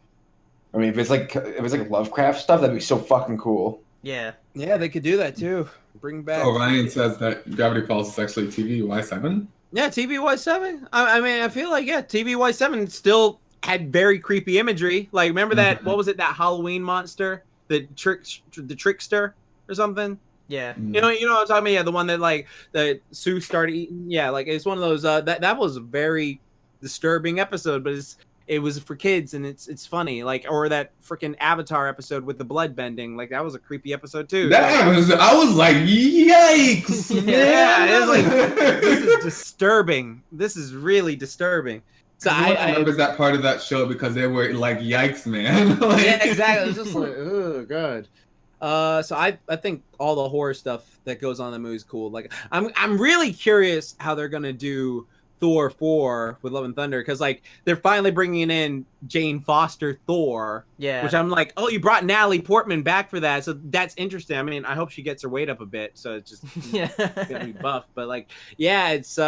I mean, if it's like Lovecraft stuff, that'd be so fucking cool. Yeah, they could do that too. Bring back. Orion says that Gravity Falls is actually TVY7. Yeah, TVY7. I mean, I feel like TVY7 still had very creepy imagery. Like, remember that? What was it? That Halloween monster, the trickster or something. Yeah. You know what I'm talking about? Yeah, the one that like that Sue started eating. Yeah, like it's one of those. That was a very disturbing episode, but it was for kids and it's funny. Like, or that freaking Avatar episode with the blood bending. Like that was a creepy episode too. I was like, yikes! Yeah, it was like this is disturbing. This is really disturbing. So I remember that part of that show because they were like, yikes, man. Like, yeah, exactly. It was just like, oh god. So I think all the horror stuff that goes on in the movie is cool. Like I'm really curious how they're gonna do Thor 4 with Love and Thunder because like they're finally bringing in Jane Foster Thor. Yeah. Which I'm like, oh, you brought Natalie Portman back for that, so that's interesting. I mean, I hope she gets her weight up a bit, so it's just gonna be buff. But like, yeah, it's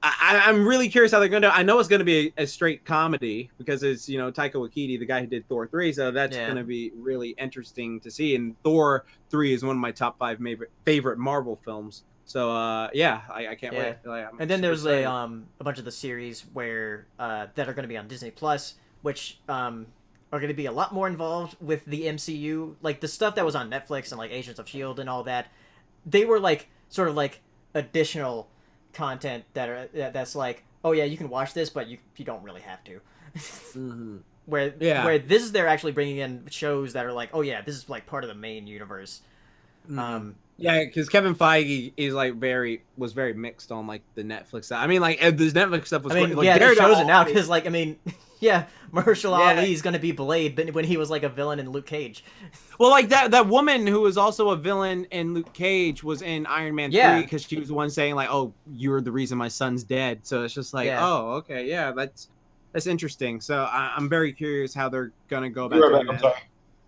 I'm really curious how they're going to. I know it's going to be a straight comedy because it's Taika Waititi, the guy who did Thor 3, so that's going to be really interesting to see. And Thor 3 is one of my top 5 favorite Marvel films. So I can't wait. And then there's a bunch of the series where that are going to be on Disney Plus, which are going to be a lot more involved with the MCU. Like the stuff that was on Netflix and like Agents of S.H.I.E.L.D. and all that, they were like sort of like additional content that's like, oh yeah, you can watch this, but you don't really have to. Where this is they're actually bringing in shows that are like, oh yeah, this is like part of the main universe. Yeah, because Kevin Feige is like was very mixed on like the Netflix stuff. I mean, like this Netflix stuff was. I mean, like, they shows it now because like I mean, yeah, Mahershala Ali is gonna be Blade, but when he was like a villain in Luke Cage. Well, like that woman who was also a villain in Luke Cage was in Iron Man 3 because she was the one saying like, "Oh, you're the reason my son's dead." So it's just like, oh, okay, yeah, that's interesting. So I'm very curious how they're gonna go about doing that.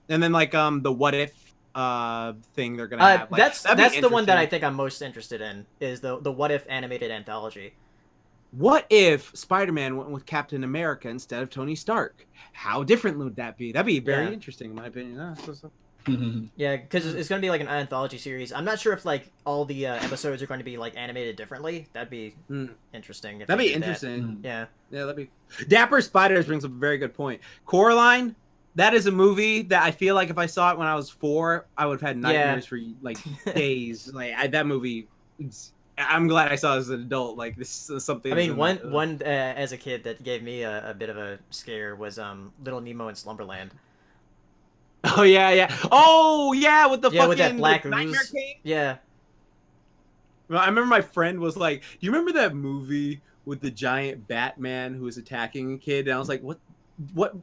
And then like the what if thing they're gonna have. Like, that's the one that I think I'm most interested in is the what if animated anthology. What if Spider-Man went with Captain America instead of Tony Stark? How different would that be? That'd be very interesting, in my opinion. Yeah, because it's going to be like an anthology series. I'm not sure if like all the episodes are going to be like animated differently. That'd be interesting. That'd be interesting. Yeah, that'd be. Dapper Spiders brings up a very good point. Coraline. That is a movie that I feel like if I saw it when I was 4, I would have had nightmares for like days. Like that movie. I'm glad I saw it as an adult. Like this is something. I mean, one as a kid that gave me a bit of a scare was Little Nemo in Slumberland. Oh yeah. Oh yeah, with the fucking with that black Nightmare ooze. King. Yeah. Well, I remember my friend was like, "Do you remember that movie with the giant Batman who was attacking a kid?" And I was like, "What?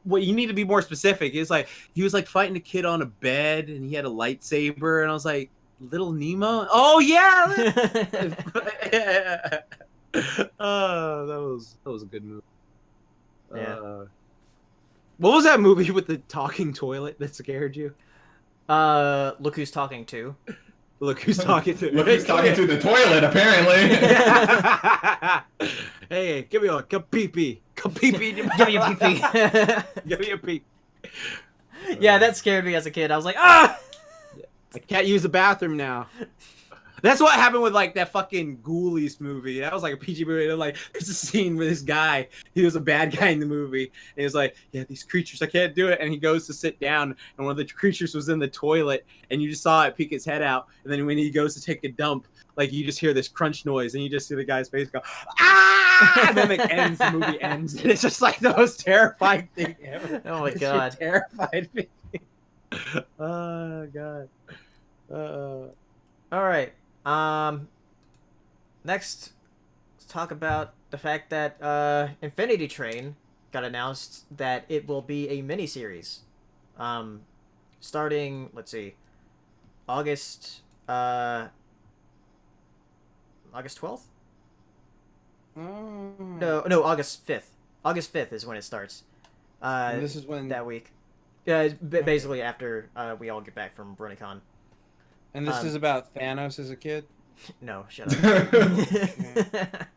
You need to be more specific." He was like fighting a kid on a bed and he had a lightsaber, and I was like, Little Nemo? Oh yeah. That was a good movie. Yeah. What was that movie with the talking toilet that scared you? Look Who's Talking To. Look Who's Talking To. Look Who's Talking To the toilet, apparently. Hey, give me a pee-pee. Pee-pee. Give me a pee-pee. Give me a pee. Yeah, that scared me as a kid. I was like, ah! I can't use the bathroom now. That's what happened with like that fucking Ghoulies movie. That was like a PG movie. Like there's a scene where this guy, he was a bad guy in the movie, and he's like, "Yeah, these creatures, I can't do it." And he goes to sit down, and one of the creatures was in the toilet, and you just saw it peek its head out. And then when he goes to take a dump, like you just hear this crunch noise, and you just see the guy's face go, "Ah!" And then it ends. The movie ends, and it's just like the most terrifying thing ever. Oh my god, shit terrified me. Oh god. All right. Next, let's talk about the fact that Infinity Train got announced that it will be a miniseries, starting, let's see, August 12th. No, August 5th. August 5th is when it starts. And this is when that week. Yeah, it's basically after we all get back from BroNYCon. And this is about Thanos as a kid. No, shut up.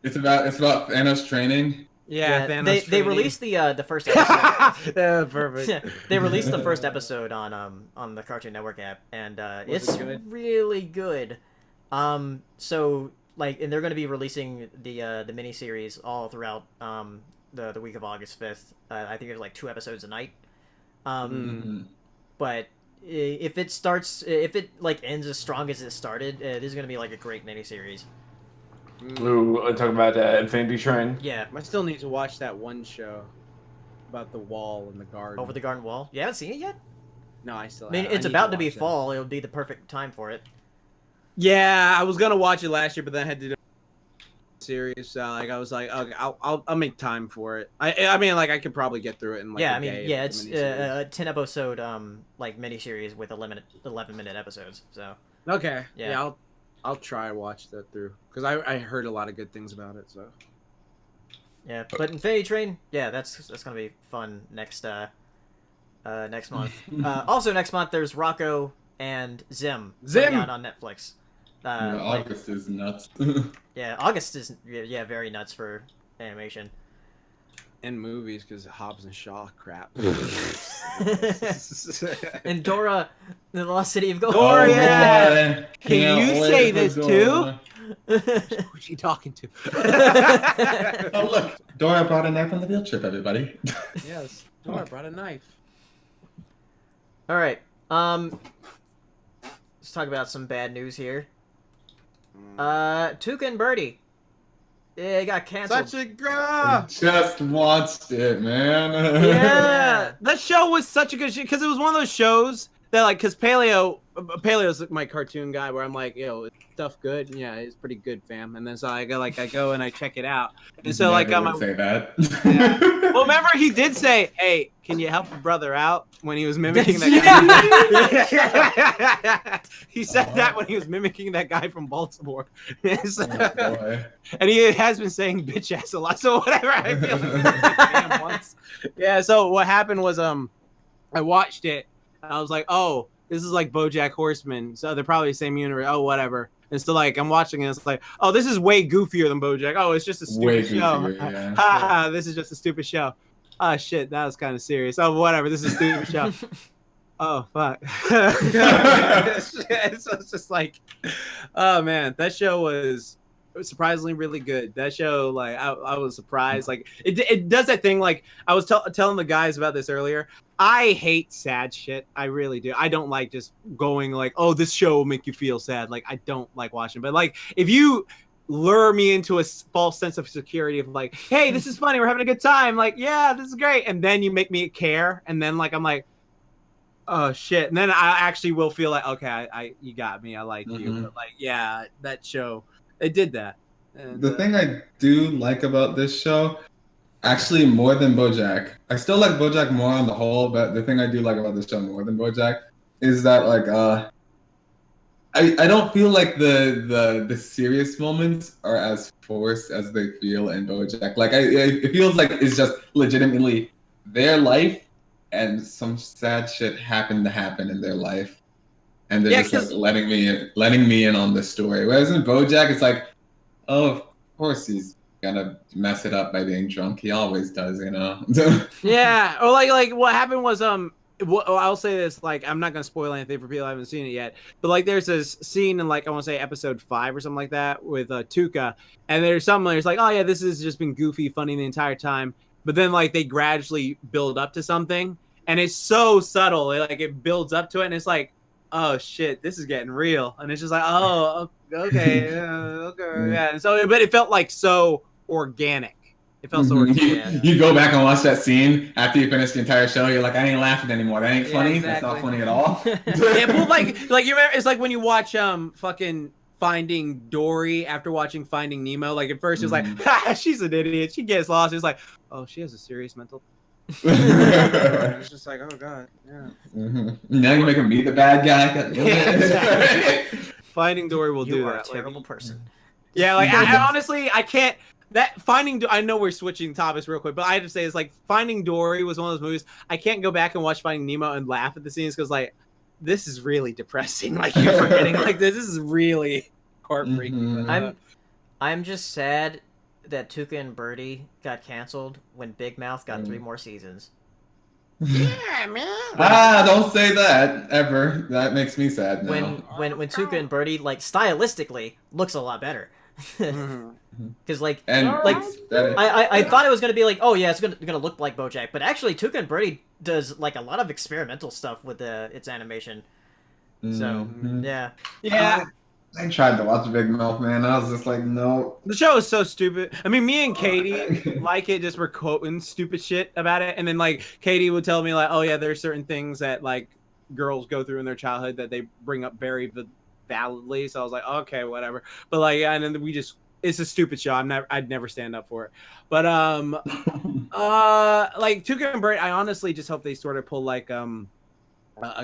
It's about Thanos training. Yeah, Thanos they released the first episode. Yeah, perfect. They released the first episode on the Cartoon Network app, and it's really good. So like, and they're going to be releasing the miniseries all throughout the week of August 5th. I think there's like 2 episodes a night. But if it like ends as strong as it started, this is going to be like a great miniseries. Ooh, talking about Infinity Train. Yeah. I still need to watch that one show about the wall in the garden. Over the garden wall. You haven't seen it yet? No, I still. I mean, it's about to be fall. It'll be the perfect time for it. Yeah, I was gonna watch it last year, but then I had to do a series. So like, I was like, okay, I'll make time for it. I mean, like, I could probably get through it in like. Yeah, a I mean, day yeah, if it's the miniseries. a 10 episode like miniseries with 11-minute episodes. So. Okay. Yeah. Yeah, I'll try to watch that through because I heard a lot of good things about it. So. Yeah, but Infinity Train, yeah, that's gonna be fun next month. Also next month there's Rocco and Zim coming out on Netflix. August is nuts. Yeah, August is very nuts for animation. And movies because Hobbs and Shaw crap. And Dora, the Lost City of Gold. Dora, yeah. Can you say this too? Who's she talking to? Oh look, Dora brought a knife on the field trip, everybody. Yes, Dora brought a knife. All right, let's talk about some bad news here. Tuca and Birdy. Yeah, it got canceled. Such a girl. Just watched it, man. Yeah, that show was such a good show because it was one of those shows that, like, because Paleo's my cartoon guy where I'm like, yo, is stuff good? Yeah, it's pretty good, fam. And then so I go and I check it out. And so like I'm say that. Yeah. Well, remember he did say, "Hey, can you help a brother out?" when he was mimicking that guy. He said that when he was mimicking that guy from Baltimore. Oh, and he has been saying bitch ass a lot. So whatever, I feel like once. Yeah, so what happened was I watched it and I was like, "Oh, this is like BoJack Horseman." So they're probably the same universe. Oh, whatever. And so like I'm watching it, it's like, "Oh, this is way goofier than BoJack. Oh, it's just a stupid show. Yeah. Ha, this is just a stupid show." Oh shit, that was kind of serious. Oh, whatever. This is a stupid show. Oh fuck. It's just like, oh man, that show was surprisingly really good. That show, like, I was surprised. Like, it does that thing. Like, I was telling the guys about this earlier. I hate sad shit. I really do. I don't like just going like, oh, this show will make you feel sad. Like, I don't like watching. But like, if you lure me into a false sense of security of like, hey, this is funny, we're having a good time, like, yeah, this is great, and then you make me care, and then like I'm like, oh shit, and then I actually will feel like, okay, I you got me, I like you. But like, yeah, that show, it did that. And, the thing I do like about this show, actually more than BoJack, I still like BoJack more on the whole, but the thing I do like about this show more than BoJack is that like I don't feel like the serious moments are as forced as they feel in BoJack. Like it feels like it's just legitimately their life, and some sad shit happened to happen in their life, and they're just like letting me in on the story. Whereas in BoJack, it's like, oh, of course he's gonna mess it up by being drunk. He always does, you know. Yeah, or like what happened was I'll say this, like, I'm not gonna spoil anything for people who haven't seen it yet, but like there's this scene in like I want to say episode 5 or something like that with Tuca, and there's something it's like, oh yeah, this has just been goofy, funny the entire time, but then like they gradually build up to something, and it's so subtle, it builds up to it, and it's like, oh shit, this is getting real, and it's just like, oh okay, okay, yeah. And so, but it felt like so organic. It felt so organic. You go back and watch that scene after you finish the entire show. You're like, I ain't laughing anymore. That ain't funny. Exactly. That's not funny at all. Yeah, but like you remember, it's like when you watch fucking Finding Dory after watching Finding Nemo. Like at first it was like, ha, she's an idiot. She gets lost. It's like, oh, she has a serious mental It's just like, oh god, yeah. Now you're making me the bad guy. Finding Dory will You do are that. a terrible person. Yeah, like I honestly I can't. That I know we're switching topics real quick, but I have to say it's like Finding Dory was one of those movies I can't go back and watch Finding Nemo and laugh at the scenes because like this is really depressing. Like you're forgetting like this is really heartbreaking. I'm just sad that Tuca and Birdy got canceled when Big Mouth got 3 more seasons. Yeah, man. Don't say that ever. That makes me sad now. When Tuca and Birdy like stylistically looks a lot better. Because like I thought it was gonna be like, oh yeah, it's gonna look like BoJack, but actually Tuca and Birdy does like a lot of experimental stuff with its animation. So yeah. I tried to watch Big Mouth, man. I was just like, no. The show is so stupid. I mean, me and Katie like it, just were quoting stupid shit about it, and then like Katie would tell me like, oh yeah, there's certain things that like girls go through in their childhood that they bring up very validly. So I was like, okay, whatever. But like, yeah, and then it's a stupid show. I'd never stand up for it. But like Tuca and Bird, I honestly just hope they sort of pull like a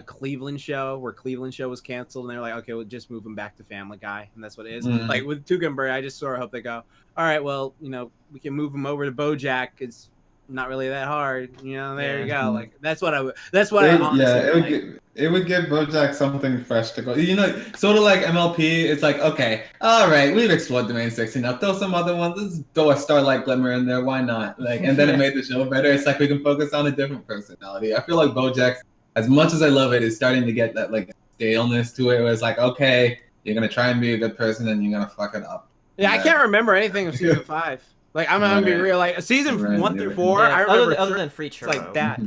Cleveland show where Cleveland show was canceled and they're like, okay, we'll just move them back to Family Guy, and that's what it is. Like with Tuca and Bird, I just sort of hope they go, all right, well, you know, we can move them over to BoJack. It's not really that hard, you know. There you go. Like that's what I honestly it would give BoJack something fresh to go. You know, sort of like MLP. It's like, okay, all right, we've explored the main 16 now. Throw some other ones. Let's throw a Starlight Glimmer in there. Why not? Like, and then it made the show better. It's like we can focus on a different personality. I feel like BoJack's, as much as I love it, is starting to get that like staleness to it. Where it's like, okay, you're gonna try and be a good person, and you're gonna fuck it up. Yeah, I can't remember anything of season 5. Like I'm gonna be real. Like season 1 through 4, I remember other than Free Churro. like that.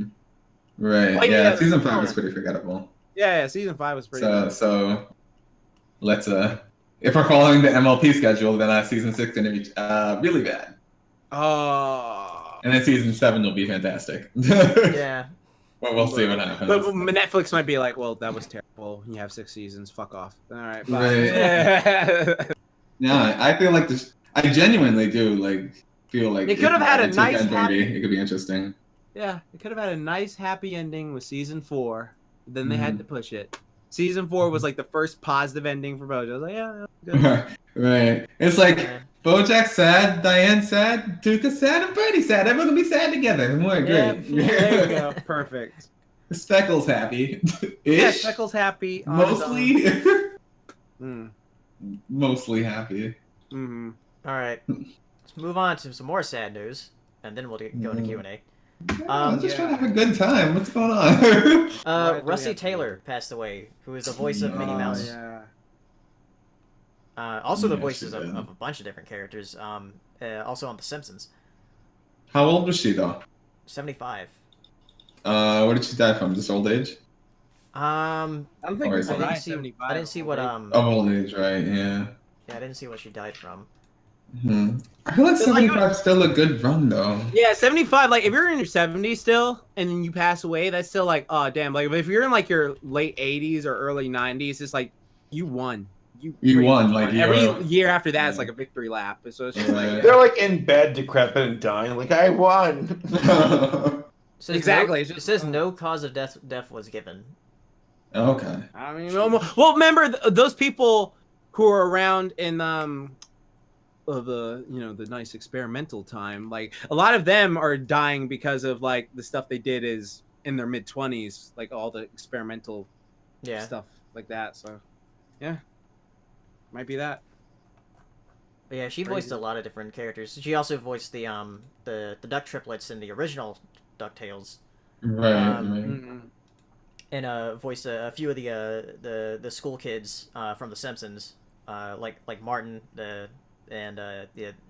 Right. Like, yeah, season 5 was pretty forgettable. Yeah, season 5 was pretty. So let's if we're following the MLP schedule, then season 6 gonna be really bad. Oh. And then season 7 will be fantastic. Yeah. Well, we'll see what happens. But Netflix might be like, well, that was terrible. You have 6 seasons. Fuck off. All right. Bye. Right. Yeah, I feel like this. I genuinely do feel like it could have had a nice happy. It could be interesting. Yeah, it could have had a nice happy ending with season 4. Then they had to push it. Season 4 was like the first positive ending for BoJack. I was like, yeah, good. Right. It's like BoJack's sad, Diane's sad, Tuca's sad, and Birdie's sad. Everyone will be sad together. More great. There you go. Perfect. Speckle's happy. Yeah, Speckle's happy. Mostly. Mostly happy. Mm-hmm. All right, let's move on to some more sad news, and then we'll go into Q&A. I'm just trying to have a good time. What's going on? Rusty Taylor passed away, who is the voice of Minnie Mouse. Yeah. Also the voices of a bunch of different characters. Also on The Simpsons. How old was she though? 75. What did she die from? Just old age? I don't think it's I didn't see what old age, right? Yeah. Yeah, I didn't see what she died from. I feel like 75 is still a good run though. Yeah, 75. Like if you're in your 70s still and you pass away, that's still like, oh damn. Like if you're in like your late 80s or early 90s, it's like you won. You won. Like every year after that, it's like a victory lap. So it's just like they're like in bed, decrepit, and dying. Like I won. Exactly. It says no cause of death was given. Okay. I mean, well, remember those people who are around in the nice experimental time. Like a lot of them are dying because of like the stuff they did is in their mid-20s, like all the experimental stuff like that. So yeah, might be that. But yeah, she voiced a lot of different characters. She also voiced the Duck triplets in the original DuckTales. Right. And voiced a few of the school kids from The Simpsons, like Martin, and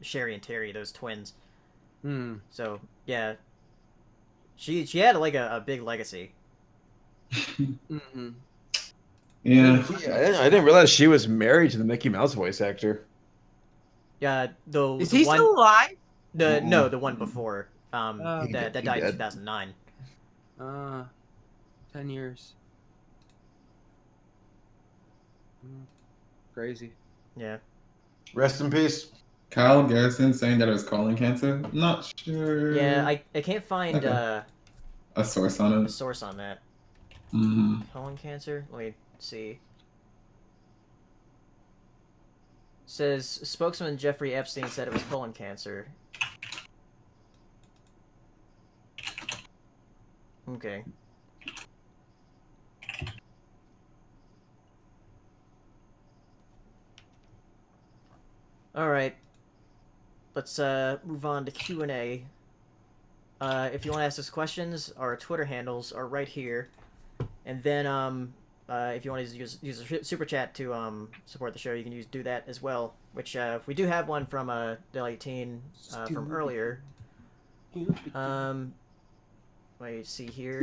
Sherry and Terry, those twins. So yeah, she had like a big legacy. Yeah. I didn't realize she was married to the Mickey Mouse voice actor. Yeah, is he still alive? The one before that died in 2009. 10 years. Crazy. Yeah. Rest in peace. Kyle Garrison saying that it was colon cancer. Not sure. Yeah, I can't find a source on a it. source on that. Mm-hmm. Colon cancer? Let me see. Says spokesman Jeffrey Epstein said it was colon cancer. Okay. All right. Let's move on to Q&A. If you want to ask us questions, our Twitter handles are right here. And then if you want to use a super chat to support the show, you can do that as well. Which we do have one from Del 18 from earlier. Wait, see here.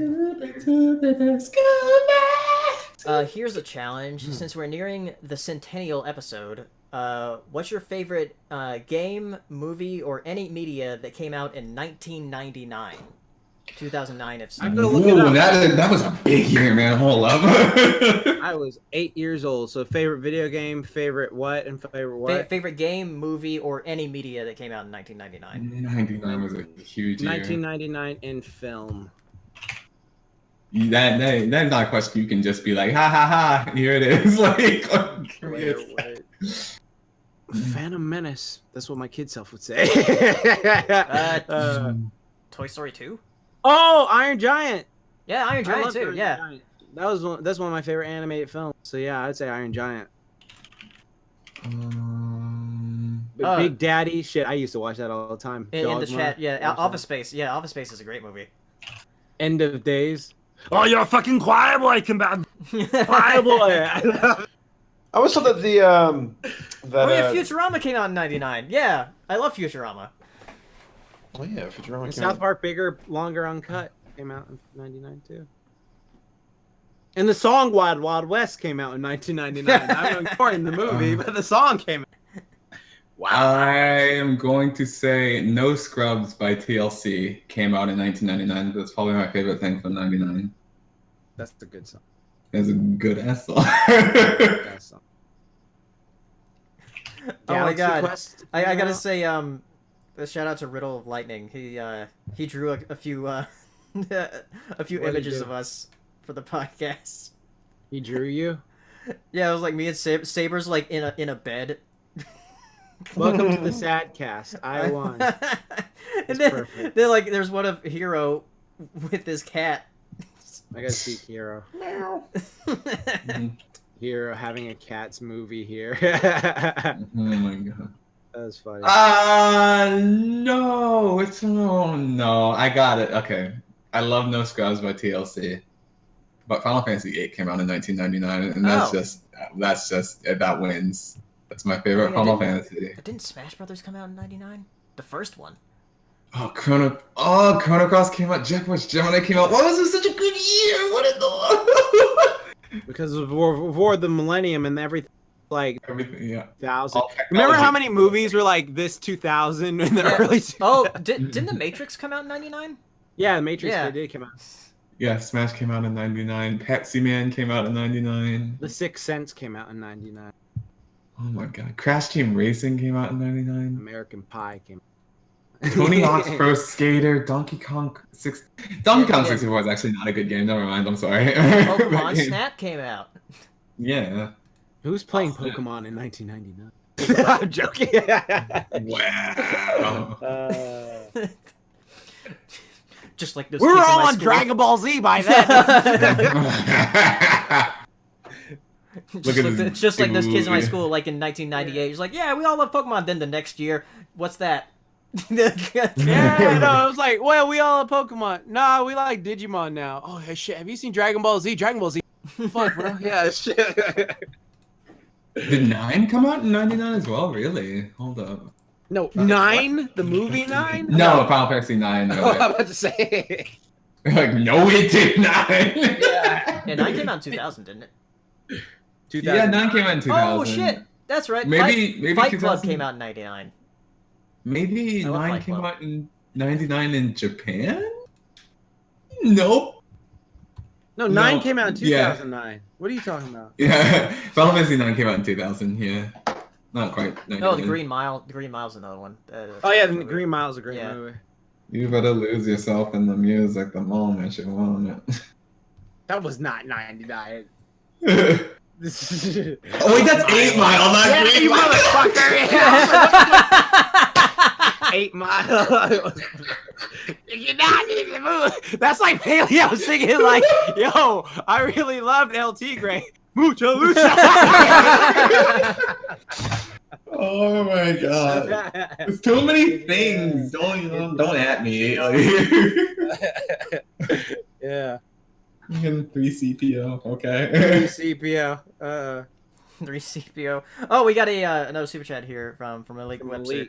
Here's a challenge. Since we're nearing the centennial episode, what's your favorite game, movie, or any media that came out in 1999? 2009, if so. I'm gonna look it up. That was a big year, man. Hold up. I was 8 years old. So favorite video game, favorite what, and favorite what? Favorite game, movie, or any media that came out in 1999. 99 was a huge year. 1999 in film. That's not a question you can just be like, ha ha ha, here it is. Like, Phantom Menace. That's what my kid self would say. Toy Story 2? Oh, Iron Giant. Yeah, Iron Giant too. Yeah. Giant. That's one of my favorite animated films. So yeah, I'd say Iron Giant. Big Daddy. Shit, I used to watch that all the time. In the chat, yeah. Office Space. Yeah, Office Space is a great movie. End of Days. Oh, you're a fucking choir boy, combat. Choir boy. I always thought that Futurama came out in 99. Yeah, I love Futurama. Oh yeah, Futurama. South Park Bigger, Longer, Uncut came out in 99 too. And the song Wild Wild West came out in 1999. I'm recording the movie, but the song came out. Wow. I am going to say No Scrubs by TLC came out in 1999. That's probably my favorite thing from 99. That's a good song. It's a good ass song. Oh my god. Quest, I gotta say, a shout out to Riddle of Lightning. He drew a few a few images of us for the podcast. He drew you? Yeah, it was like me and Saber's like in a bed. Welcome to the sad cast. I won. And then like there's one of Hero with his cat. I gotta see Hero. Hero having a cat's movie here. Oh my god. That was funny. No. No. I got it. Okay. I love No Scrubs by TLC. But Final Fantasy VIII came out in 1999, and that wins. That's my favorite Final Fantasy. But didn't Smash Brothers come out in 99? The first one. Oh, Chrono Cross came out. Jack West Gemini came out. Why was it such a good year? What in the Because of War of the Millennium and everything. Like everything, yeah. 2000. Remember how many movies were like this 2000 in the early 2000s? Oh, didn't The Matrix come out in 99? Yeah, The Matrix did come out. Yeah, Smash came out in 99. Pepsi Man came out in 99. The Sixth Sense came out in 99. Oh my god. Crash Team Racing came out in 99. American Pie came out. Tony Hawk's Pro Skater, Donkey Kong 64 is actually not a good game. Never mind, I'm sorry. Pokemon Snap came out. Yeah. Who's playing Pokemon in 1999? I'm joking. Wow. Just like those. We were kids all in my on school. Dragon Ball Z by then. just like those kids in my school, like in 1998. He's like, yeah, we all love Pokemon. Then the next year, what's that? Yeah, no, it was like, well, we all love Pokemon. Nah, we like Digimon now. Oh, hey, shit, have you seen Dragon Ball Z? Dragon Ball Z. Fuck, bro. Yeah, shit. Did 9 come out in 99 as well? Really? Hold up. No, 9? The movie 9? No, Final Fantasy 9. Oh, I'm about to say. Like, no, it did not. Yeah, 9 came out in 2000, didn't it? 2000. Yeah, 9 came out in 2000. Oh shit, that's right. Maybe Fight Club came out in 99. Maybe I love 9 Fight came Club. out in 99 in Japan? Nope. No, 9 No, came out in 2009. What are you talking about? Yeah, Final Fantasy 9 came out in 2000, yeah. Not quite. No, the Green Mile. The Green Mile's another one. Oh, yeah, the Green Mile's a great movie. You better lose yourself in the music the moment you want That was not 99. it. Oh wait, that's 8 Mile, not Yeah, Green you Mile. motherfucker! Yeah. 8 Mile. You're not in the mood. That's like Paleo singing like, "Yo, I really loved El Tigre." Mucha lucha. Oh my god. There's too many things. Don't at me. Yeah. 3 CPO, okay. 3 CPO. 3 CPO. Oh, we got a another super chat here from Malik Webster.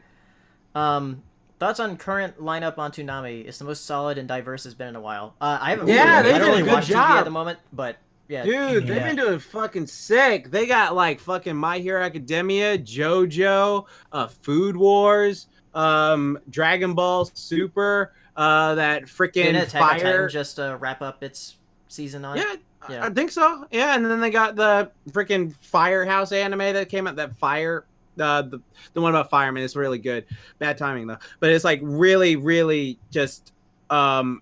Thoughts on current lineup on Toonami? It's the most solid and diverse it's been in a while. I haven't. Yeah, they I did don't a really good watch TV job. at the moment, but yeah, Dude, they've been doing fucking sick. They got like fucking My Hero Academia, JoJo, Food Wars, Dragon Ball Super, that freaking Attack on Titan Fire. just wrap up its season on. Yeah, Yeah. I think so. Yeah, and then they got the freaking Firehouse anime that came out. That Fire, the one about firemen is really good. Bad timing though, but it's like really just they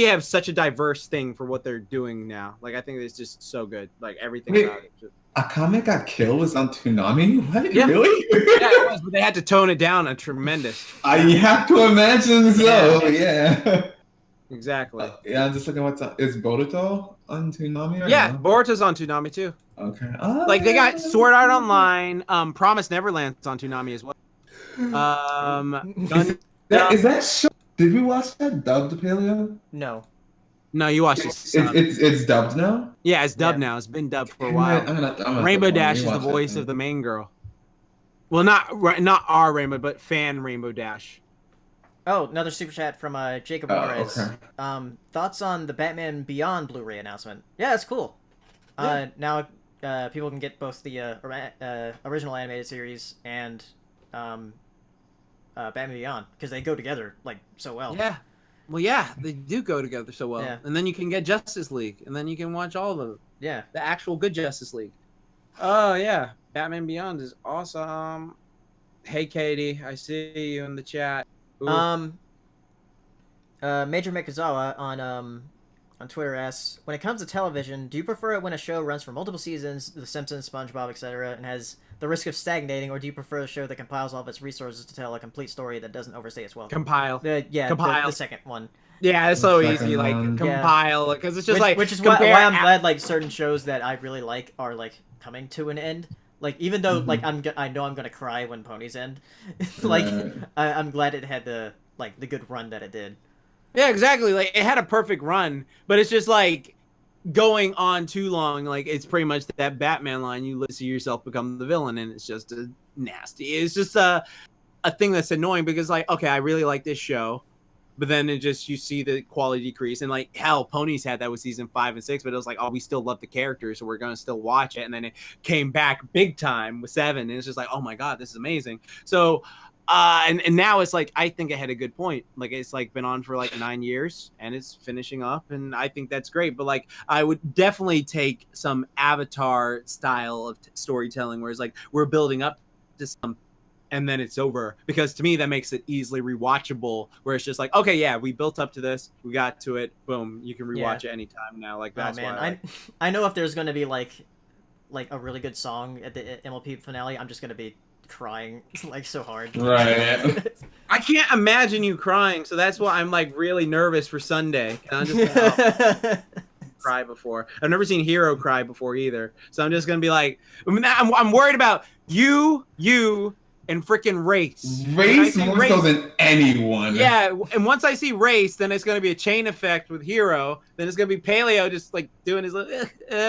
have such a diverse thing for what they're doing now. Like I think it's just so good. Like everything Wait. about it. Just... Akame Got Killed was on Toonami? What? Yeah. Really? Yeah, it was, but they had to tone it down a tremendous. I have to imagine so, yeah. Exactly. Yeah, I'm just looking what's on. Is Boruto on Toonami? Or Yeah, no? Boruto's on Toonami too. Okay. Like they got Sword Art Online, Promise Neverland's on Toonami as well. Is that show? Did we watch that dubbed, Paleo? No. No, you watched it. It's dubbed now? Yeah, it's dubbed now. It's been dubbed for a I'm while. gonna Rainbow Dash is the voice of the main girl. Well, not our Rainbow, but fan Rainbow Dash. Oh, another super chat from Jacob Morris. Okay. Thoughts on the Batman Beyond Blu-ray announcement? Yeah, it's cool. Yeah. Now people can get both the original animated series and Batman Beyond because they go together like so well. Yeah. Well, yeah, they do go together so well. Yeah. And then you can get Justice League, and then you can watch all of them. Yeah. The actual good Justice League. Oh, yeah. Batman Beyond is awesome. Hey, Katie, I see you in the chat. Ooh. Major Mikazawa on Twitter asks, when it comes to television, do you prefer it when a show runs for multiple seasons, The Simpsons, SpongeBob, etc., and has the risk of stagnating, or do you prefer a show that compiles all of its resources to tell a complete story that doesn't overstay its welcome? Compile. Compile. The second one. Yeah, it's so The easy. second Like one. compile, because it's just which is why I'm glad like certain shows that I really like are like coming to an end. Like even though like I know I'm gonna cry when ponies end, like I'm glad it had the good run that it did. Yeah, exactly. Like it had a perfect run, but it's just like going on too long. Like it's pretty much that Batman line: "You see yourself become the villain," and it's just nasty. It's just a thing that's annoying because like, okay, I really like this show, but then it just you see the quality decrease, and like hell, Ponies had that with season 5 and 6, but it was like, oh, we still love the characters, so we're gonna still watch it, and then it came back big time with 7, and it's just like, oh my god, this is amazing. So. And now it's like I think it had a good point. Like it's like been on for like 9 years and it's finishing up, and I think that's great. But like I would definitely take some Avatar style of storytelling, where it's like we're building up to some, and then it's over. Because to me that makes it easily rewatchable. Where it's just like, okay, yeah, we built up to this, we got to it, boom, you can rewatch it anytime now. Like that's why. I know if there's gonna be like a really good song at the MLP finale, I'm just gonna be crying like so hard. Right. I can't imagine you crying, so that's why I'm like really nervous for Sunday. And I'm just gonna cry before. I've never seen Hero cry before either, so I'm just gonna be like, I'm worried about you, and freaking Race. Race more so than anyone. Yeah, and once I see Race, then it's gonna be a chain effect with Hero. Then it's gonna be Paleo just like doing his. I'm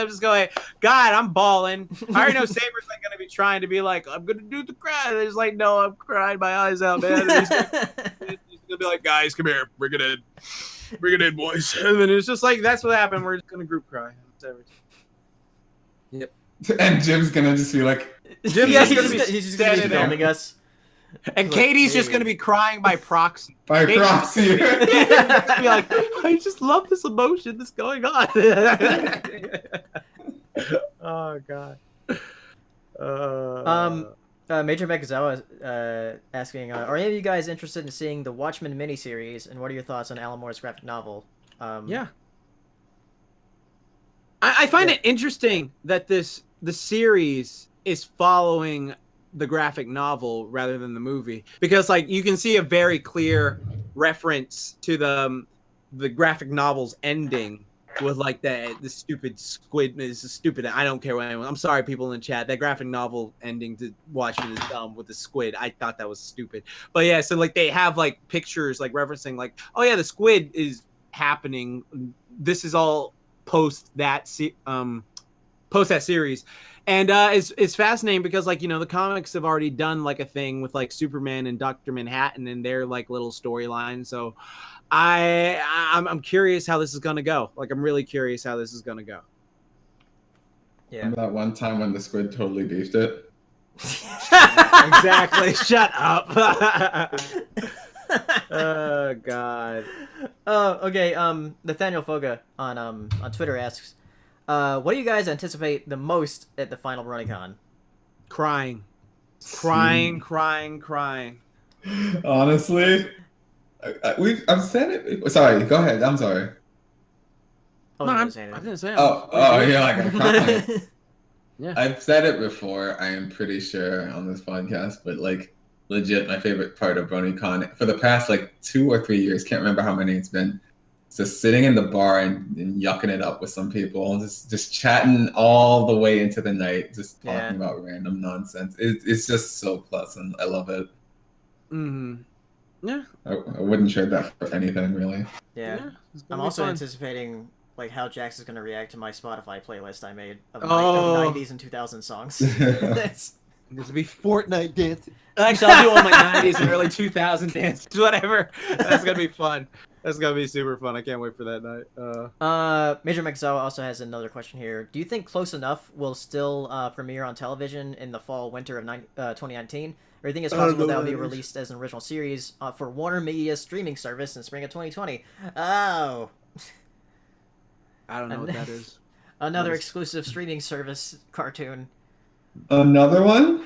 just going, God, I'm balling. I already know Saber's like gonna be trying to be like, I'm gonna do the cry. And it's like, no, I'm crying my eyes out, man. He's gonna be like, guys, come here, bring it in, boys. And then it's just like that's what happened. We're just gonna group cry. Yep. And Jim's gonna just be like, he's just gonna be filming us. And Katie's just gonna be crying by proxy. By proxy. Be like, I just love this emotion that's going on. Oh god. Major Megazawa asking, are any of you guys interested in seeing the Watchmen miniseries, and what are your thoughts on Alan Moore's graphic novel? Yeah. I find it interesting that the series is following the graphic novel rather than the movie, because like you can see a very clear reference to the graphic novel's ending with like the stupid squid is stupid. I don't care what anyone. I'm sorry, people in the chat. That graphic novel ending to Watchmen is dumb with the squid. I thought that was stupid. But yeah, so like they have like pictures like referencing like, oh yeah, the squid is happening. This is all post that series. And it's fascinating because like, you know, the comics have already done like a thing with like Superman and Dr. Manhattan and their like little storyline. So I'm curious how this is gonna go. Like I'm really curious how this is gonna go. Yeah. Remember that one time when the squid totally beefed it? Exactly. Shut up. Oh God. Okay. Nathaniel Foga on Twitter asks, what do you guys anticipate the most at the final BroNYCon? Crying. Honestly, I've said it. Sorry, go ahead. I'm sorry. Oh, No, I I didn't say anything. didn't say. Yeah, like I'm crying. Yeah. I've said it before, I am pretty sure, on this podcast, but like legit my favorite part of BroNYCon for the past like 2 or 3 years, can't remember how many it's been. Just sitting in the bar and yucking it up with some people, just chatting all the way into the night, just talking about random nonsense. It's just so pleasant. I love it. Mm-hmm. Yeah. I wouldn't trade that for anything, really. Yeah. I'm also anticipating like how Jax is gonna react to my Spotify playlist I made of 90s and 2000 songs. This will be Fortnite dance. Actually, I'll do all my 90s and early 2000 dances, whatever. That's gonna be fun. That's gonna be super fun. I can't wait for that night. Major Mexo also has another question here. Do you think Close Enough will still premiere on television in the fall/winter of 2019? Or do you think it's possible that will be released as an original series for Warner Media's streaming service in spring of 2020? Oh. I don't know what that is. Another exclusive streaming service cartoon. Another one?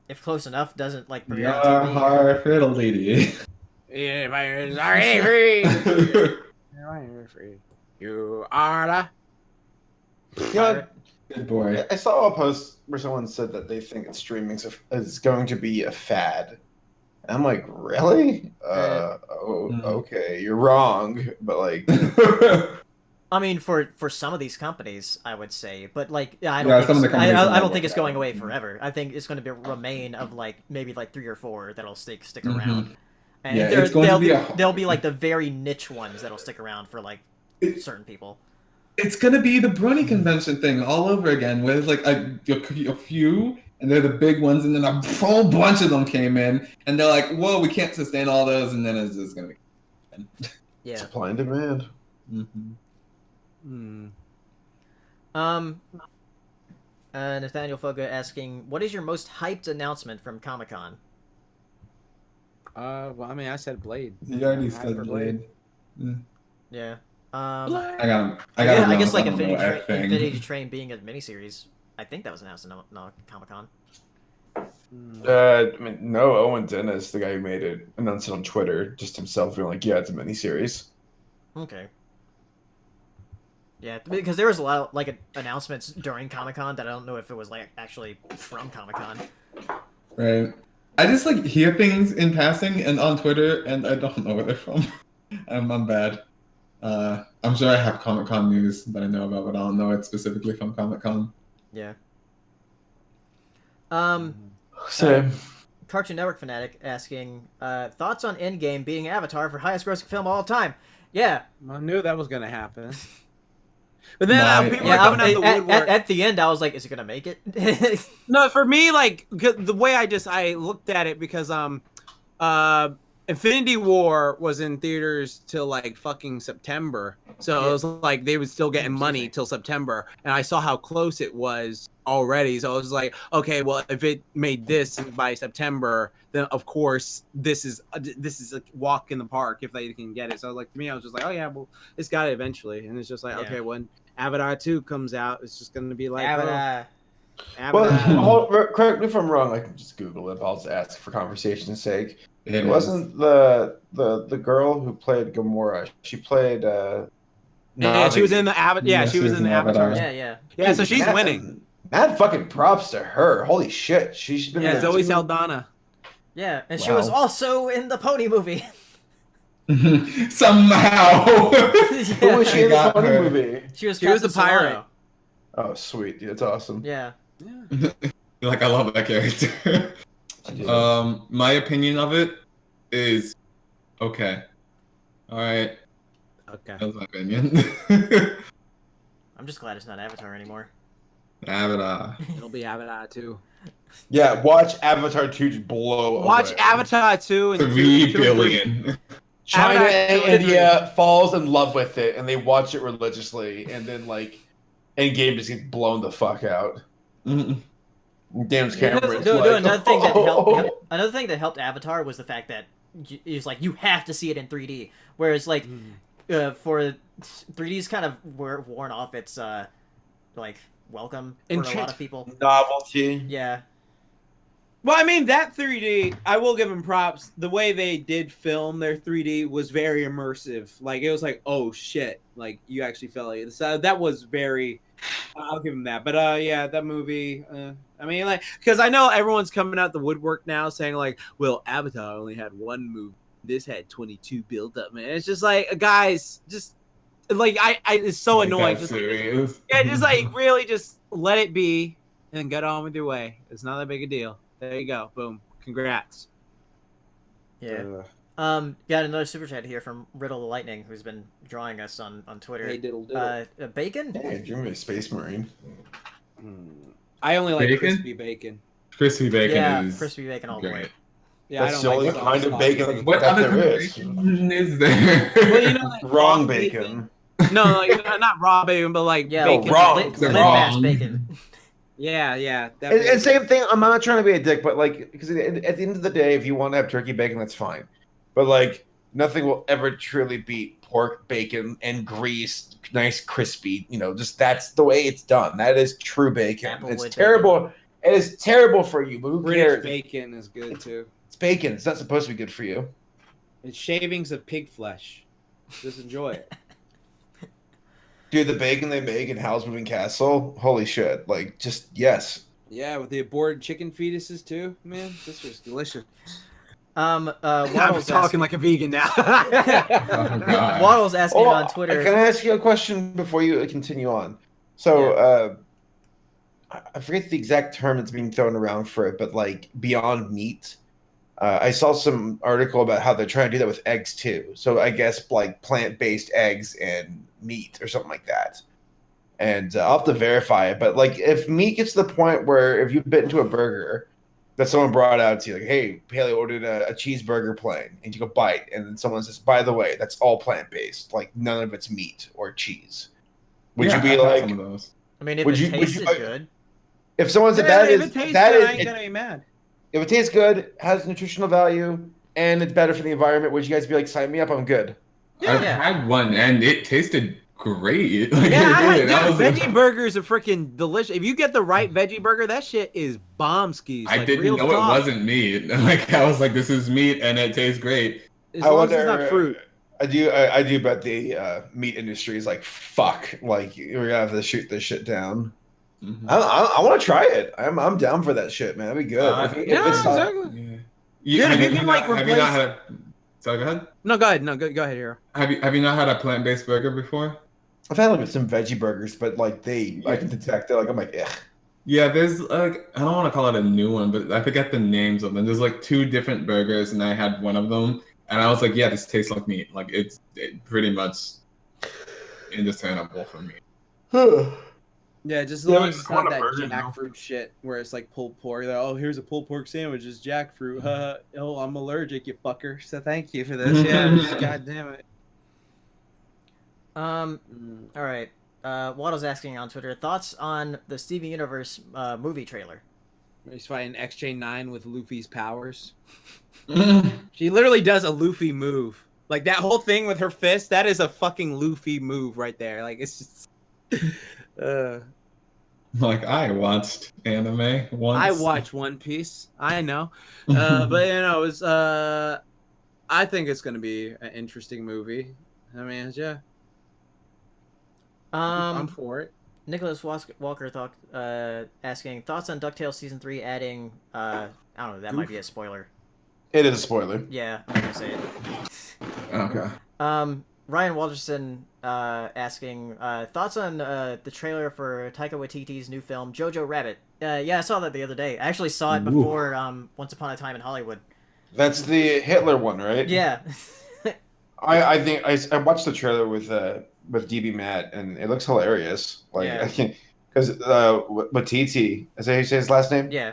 If Close Enough doesn't like premiere Your on TV. heart fiddle lady. Yeah, my ears are free. You are Yeah, good boy. I saw a post where someone said that they think that streaming is going to be a fad. And I'm like, really? Okay, you're wrong, but like, I mean, for some of these companies, I would say, but like, I Yeah, don't some of the think companies are I not don't think it's working going out. away forever. I think it's going to remain of like maybe like 3 or 4 that'll stick Mhm. around. And Yeah, it's going to be they'll be like the very niche ones that'll stick around for like certain people. It's gonna be the Brony convention thing all over again, where there's like a few, and they're the big ones, and then a whole bunch of them came in, and they're like, "Whoa, we can't sustain all those," and then it's just gonna be. Yeah. supply and demand. Mm-hmm. Nathaniel Foga asking, what is your most hyped announcement from Comic-Con? Well, I mean, I said Blade. You already said Blade. Yeah. I guess like I don't know everything. Infinity Train being a miniseries. I think that was announced in Comic-Con. I mean, no, Owen Dennis, the guy who made it, announced it on Twitter, just himself being like, yeah, it's a miniseries. Okay. Yeah, because there was a lot of like announcements during Comic-Con that I don't know if it was like actually from Comic-Con. Right. I just like hear things in passing and on Twitter, and I don't know where they're from. I'm bad. I'm sure I have Comic-Con news that I know about, but I don't know it specifically from Comic-Con. Yeah. Same. Cartoon Network fanatic asking, thoughts on Endgame being Avatar for highest grossing film of all time? Yeah. I knew that was gonna happen. But then people are coming out the woodwork. At the end, I was like, is it gonna make it? No, for me, like the way I looked at it, because Infinity War was in theaters till like fucking September, so it was like they was still getting money till September, and I saw how close it was already, so I was like, okay, well, if it made this by September, then of course this is a walk in the park if they can get it. So like to me, I was just like, oh yeah, well, it's got it eventually, and it's just like, okay, when Avatar 2 comes out, it's just gonna be like, Avatar. Well, Avatar. correct me if I'm wrong. I can just Google it. I'll just ask for conversation's sake. It Wasn't the girl who played Gamora? She played Yeah, she was in the Avatar. Yeah, Yeah, she was in the Avatar. Yeah. Yeah, so Dude, she's winning. Mad fucking props to her. Holy shit, she's been. Yeah, in Zoe two- Saldana. Yeah, and she was Wow. also in the Pony movie. Somehow. Who was she in the Got Pony her. movie? She was She was Captain the pirate. Solano. Oh, sweet, dude, that's awesome. Yeah. Like, I love that character. My opinion of it is okay. All right, Okay. that's my opinion. I'm just glad it's not Avatar anymore. Avatar. It'll be Avatar 2. Yeah, watch Avatar 2 just blow Watch away. Avatar 2 and 3 2 and 3. billion. China Avatar and 2 and India falls in love with it, and they watch it religiously, and then like, Endgame just gets blown the fuck out. Mhm. James Cameron's Dude, like, another thing that helped Avatar was the fact that it's like you have to see it in 3D, whereas like for 3D's kind of worn off its like welcome for a lot of people. novelty. Yeah. Well, I mean, that 3D, I will give them props. The way they did film their 3D was very immersive. Like, it was like, oh, shit. Like, you actually felt it. So that was very... I'll give them that. But, yeah, that movie... I mean, like... Because I know everyone's coming out the woodwork now saying, like, well, Avatar only had one movie. This had 22 build-up, man. It's just like, guys, just... Like, I it's so Like, annoying. that's Just, serious. yeah, just, like, really just let it be and get on with your way. It's not that big a deal. There you go. Boom. Congrats. Yeah. Got another super chat here from Riddle the Lightning, who's been drawing us on Twitter. Hey, diddle diddle. Bacon? Yeah, you're a space marine. I only like Bacon? crispy bacon. Crispy bacon Yeah, is crispy bacon all the way. great. Yeah, That's I the don't only like kind of sauce. bacon What that other there is. bacon is there? Well, you know, like Wrong raw bacon. No, not raw bacon, but like Yeah, bacon. wrong. Lid They're mash wrong. bacon. Yeah. That And same thing. I'm not trying to be a dick, but like, because at the end of the day, if you want to have turkey bacon, that's fine. But like, nothing will ever truly beat pork bacon and grease, nice crispy. You know, just that's the way it's done. That is true bacon. Applewood It's terrible. It is terrible for you, but who British cares? bacon is good too. It's bacon. It's not supposed to be good for you. It's shavings of pig flesh. Just enjoy it. Dude, the bacon they make in Howl's Moving Castle, holy shit! Like, just yes. Yeah, with the aborted chicken fetuses too, man. This was delicious. I'm Waddle's talking like a vegan now. Oh, God. Waddle's asking Oh, on Twitter. can I ask you a question before you continue on? So, I forget the exact term that's being thrown around for it, but like Beyond Meat. I saw some article about how they're trying to do that with eggs too. So I guess like plant-based eggs and meat or something like that. And I'll have to verify it. But like if meat gets to the point where if you bit into a burger that someone brought out to you, like, hey, Paley ordered a cheeseburger plain, and you go bite, and then someone says, by the way, that's all plant-based. Like none of it's meat or cheese. Would Yeah, you be I've had like, some of those. I mean, if would it you- would tasted you- good. if someone said Yeah, that if is it tastes that good, is I ain't gonna be mad. if it tastes good, has nutritional value, and it's better for the environment, would you guys be like, sign me up, I'm good? I've Yeah. had one and it tasted great. Like, Yeah, it did. I was- veggie burgers are freaking delicious. If you get the right veggie burger, that shit is bomb skis. I like, didn't real know talk. it wasn't meat. Like I was like, this is meat and it tastes great. As I long as it's wonder- not fruit. I do bet the meat industry is like, fuck, like we're gonna have to shoot this shit down. Mhm. I want to try it. I'm down for that shit, man. That'd be good. If Yeah, it's not- exactly. Yeah. Dude, if you can, like, have you replace- not had a, sorry, go ahead. No, go ahead. No, go ahead, Hero. Have you not had a plant-based burger before? I've had like some veggie burgers, but like I can detect it. Like I'm like, ugh. Yeah, there's like I don't want to call it a new one, but I forget the names of them. There's like 2 different burgers, and I had one of them, and I was like, yeah, this tastes like meat. Like it pretty much indiscernible for me. Yeah, just as Yeah, long as it's I want not a that burger now. jackfruit shit where it's like pulled pork. Like, oh, here's a pulled pork sandwich. It's jackfruit. Oh, I'm allergic, you fucker. So thank you for this. Yeah, just, God damn it. All right. Waddle's asking on Twitter, thoughts on the Steven Universe movie trailer? He's fighting XJ9 with Luffy's powers. She literally does a Luffy move. Like that whole thing with her fist, that is a fucking Luffy move right there. Like it's just Like, I watched anime once. I watch One Piece. I know, but it was. I think it's gonna be an interesting movie. I mean, yeah, I'm for it. Nicholas Walker asking thoughts on DuckTales season 3 adding I don't know, that might be a spoiler. It is a spoiler. Yeah, I'm not gonna say it. Okay. Ryan Walterson asking thoughts on the trailer for Taika Waititi's new film Jojo Rabbit. Yeah, I saw that the other day. I actually saw it before Once Upon a Time in Hollywood. That's the Hitler one, right? Yeah. I think I watched the trailer with DB Matt, and it looks hilarious. Like, Yeah. I can't, because Watiti, is that how you say his last name? Yeah.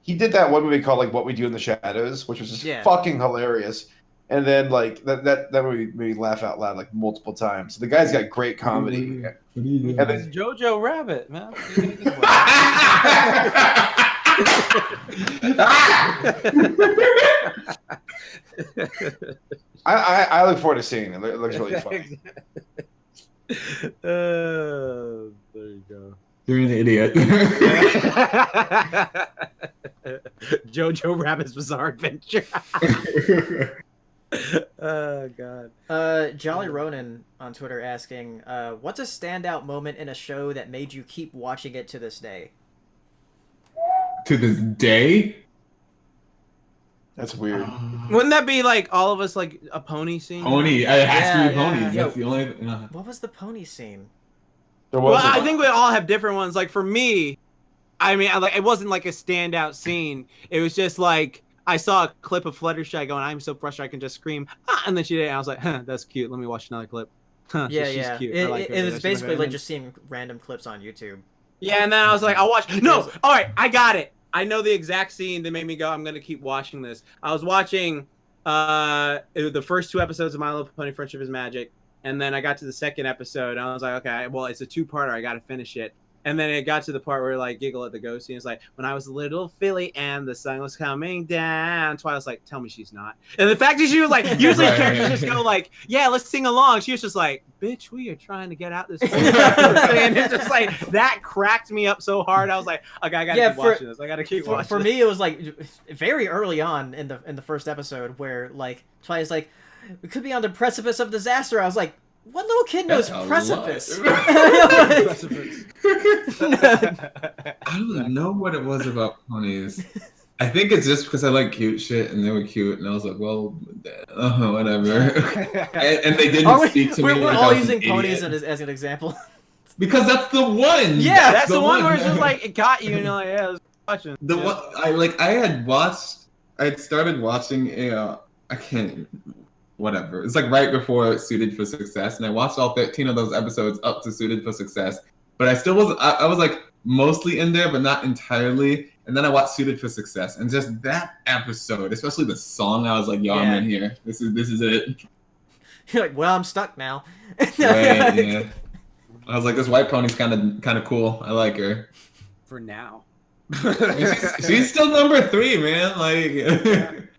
He did that one movie called like What We Do in the Shadows, which was just fucking hilarious. And then like that movie made me laugh out loud like multiple times. The guy's got great comedy. And then, It's Jojo Rabbit, man. I look forward to seeing it. It looks really fun. There you go. You're an idiot. Jojo Rabbit's Bizarre Adventure. Oh god. Jolly Ronan on Twitter asking, what's a standout moment in a show that made you keep watching it to this day? To this day? That's weird. Wouldn't that be like all of us like a pony scene? Pony. It has to be Yeah, ponies. yeah. That's the only. What was the pony scene? Well, I think we all have different ones. Like for me, I mean, it wasn't like a standout scene. It was just like I saw a clip of Fluttershy going, "I'm so frustrated I can just scream," and then she did it. And I was like, "Huh, that's cute. Let me watch another clip." Huh, Yeah, she's yeah. cute. It was basically like just seeing random clips on YouTube. Yeah, and then I was like, I'll watch. No, all right, I got it. I know the exact scene that made me go, I'm gonna keep watching this. I was watching the first 2 episodes of My Little Pony: Friendship is Magic, and then I got to the second episode, and I was like, okay, well, it's a 2-parter. I gotta finish it. And then it got to the part where like Giggle at the ghost scene. It's like when I was a little filly and the sun was coming down. Twilight's like, tell me she's not. And the fact that she was like, usually characters just go like, yeah, let's sing along. She was just like, bitch, we are trying to get out this. And it's just like that cracked me up so hard. I was like, okay, I gotta keep watching this. I gotta keep watching. For me, it was like very early on in the first episode where like Twilight's like, we could be on the precipice of disaster. I was like, what little kid knows precipice? I don't know what it was about ponies. I think it's just because I like cute shit and they were cute, and I was like, well, whatever. and they didn't speak to me. We're like all I was using an ponies idiot. as an example. Because that's the one. Yeah, that's the one where it's just like it got you, and you're like, yeah, I was watching. The one I had started watching I can't. Whatever. It's like right before Suited for Success, and I watched all 13 of those episodes up to Suited for Success. But I still was I was like mostly in there, but not entirely. And then I watched Suited for Success, and just that episode, especially the song, I was like, "Yo, I'm in here. This is it." You're like, well, I'm stuck now. Right, yeah. I was like, "This white pony's kind of cool. I like her." For now. She's still number 3, man. Like,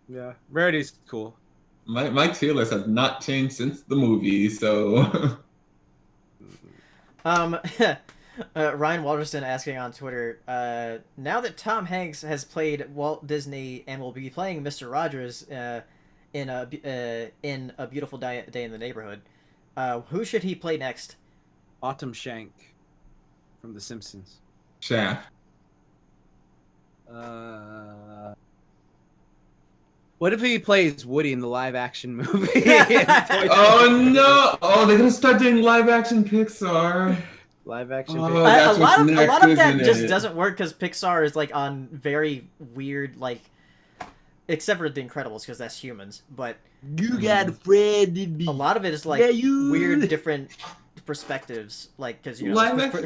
yeah. Rarity's cool. My tier list has not changed since the movie, so. Ryan Walterston asking on Twitter, now that Tom Hanks has played Walt Disney and will be playing Mr. Rogers in a Beautiful Day in the Neighborhood, who should he play next? Autumn Shank from The Simpsons. Shaft. What if he plays Woody in the live-action movie? Oh no! Oh, they're gonna start doing live-action Pixar. Live-action. Oh, Pixar. that's A lot what's of next, that isn't just it? doesn't work because Pixar is like on very weird except for The Incredibles because that's humans, but You got a friend in me. a lot of it is like weird different perspectives, like because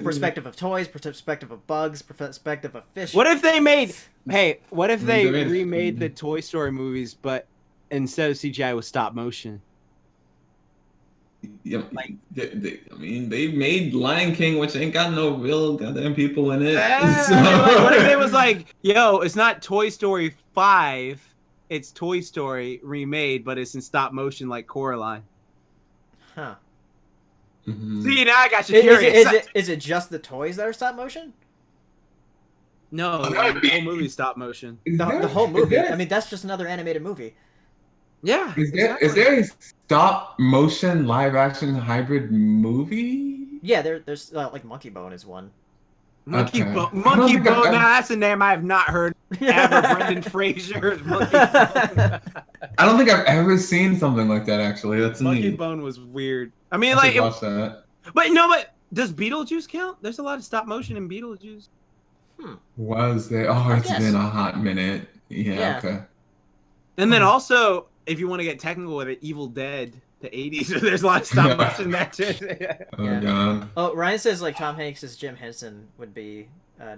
perspective of toys, perspective of bugs, perspective of fish. What if they made? Hey, what if they They made- remade the Toy Story movies, but instead of CGI with stop motion? Yeah, they made Lion King, which ain't got no real goddamn people in it. What if it was like, yo, it's not Toy Story 5, it's Toy Story remade, but it's in stop motion like Coraline. Huh. Mhm. See, now I got you Is curious. it just the toys that are stop motion? No, Oh, the whole movie stop motion. Is there- The whole is movie. there- I mean, that's just another animated movie. Yeah. Is there a stop motion live action hybrid movie? Yeah, there's like Monkey Bone is one. Monkey Okay. Bone? I don't Monkey think Bone? I've- Now that's a name I have not heard ever. Brendan Fraser's Monkey Bone. I don't think I've ever seen something like that. Actually, that's Monkey neat. Bone was weird. I mean, I like, should watch that. but no, but does Beetlejuice count? There's a lot of stop motion in Beetlejuice. Was there? Oh, I it's guess. been a hot minute. Yeah. Yeah. Okay. And then also, if you want to get technical with it, Evil Dead, the 80s, there's a lot of stop Yeah. motion there too. Oh Yeah. god. Oh, Ryan says like Tom Hanks as Jim Henson would be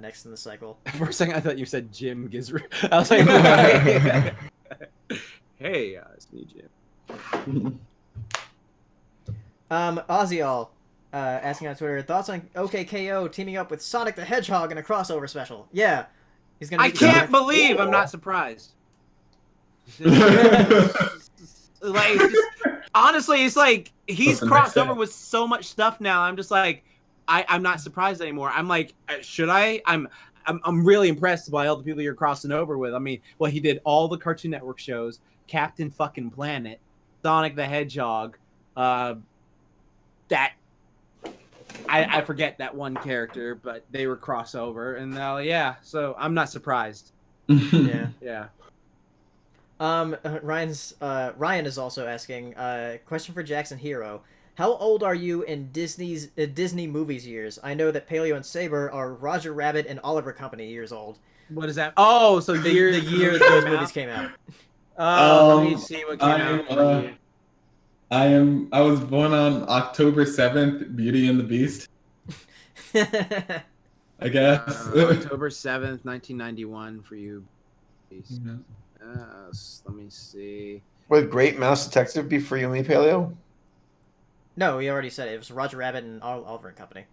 next in the cycle. For a second, I thought you said Jim Gizri. I was like, hey, it's me, Jim. Ozzy asking on Twitter, thoughts on OKKO teaming up with Sonic the Hedgehog in a crossover special? Yeah, he's gonna. I meet can't Sonic. believe I'm not surprised. Like, it's just, honestly, it's like he's What's the next crossed step? over with so much stuff now. I'm just like, I'm not surprised anymore. I'm like, should I? I'm really impressed by all the people you're crossing over with. I mean, well, he did all the Cartoon Network shows, Captain fucking Planet, Sonic the Hedgehog, that. I forget that one character, but they were crossover, and yeah, so I'm not surprised. Yeah. Yeah. Ryan is also asking, question for Jackson Hero. How old are you in Disney movies years? I know that Paleo and Saber are Roger Rabbit and Oliver Company years old. What is that? Oh, so The year year those movies came out. Let me see what came out. For you. I was born on October 7th, Beauty and the Beast, I guess. October 7th, 1991 for you. Yeah. Let me see. Would Great Mouse Detective be for you and me, Paleo? No, we already said it. It was Roger Rabbit and Oliver and Company.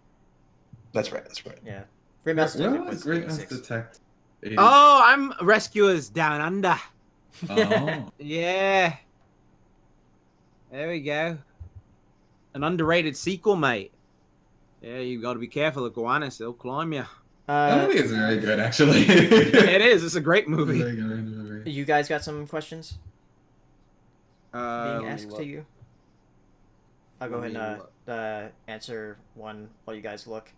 That's right. That's right. Yeah. Great Mouse Where Detective was was Great Mouse 86. Detective? Oh, I'm Rescuers Down Under. Oh. Yeah. There we go. An underrated sequel, mate. Yeah, you got to be careful of goannas. They'll climb you. That movie is very good, actually. It is. It's a great movie. Very good movie. You guys got some questions being Let asked me to look. you? I'll go ahead and answer one while you guys look.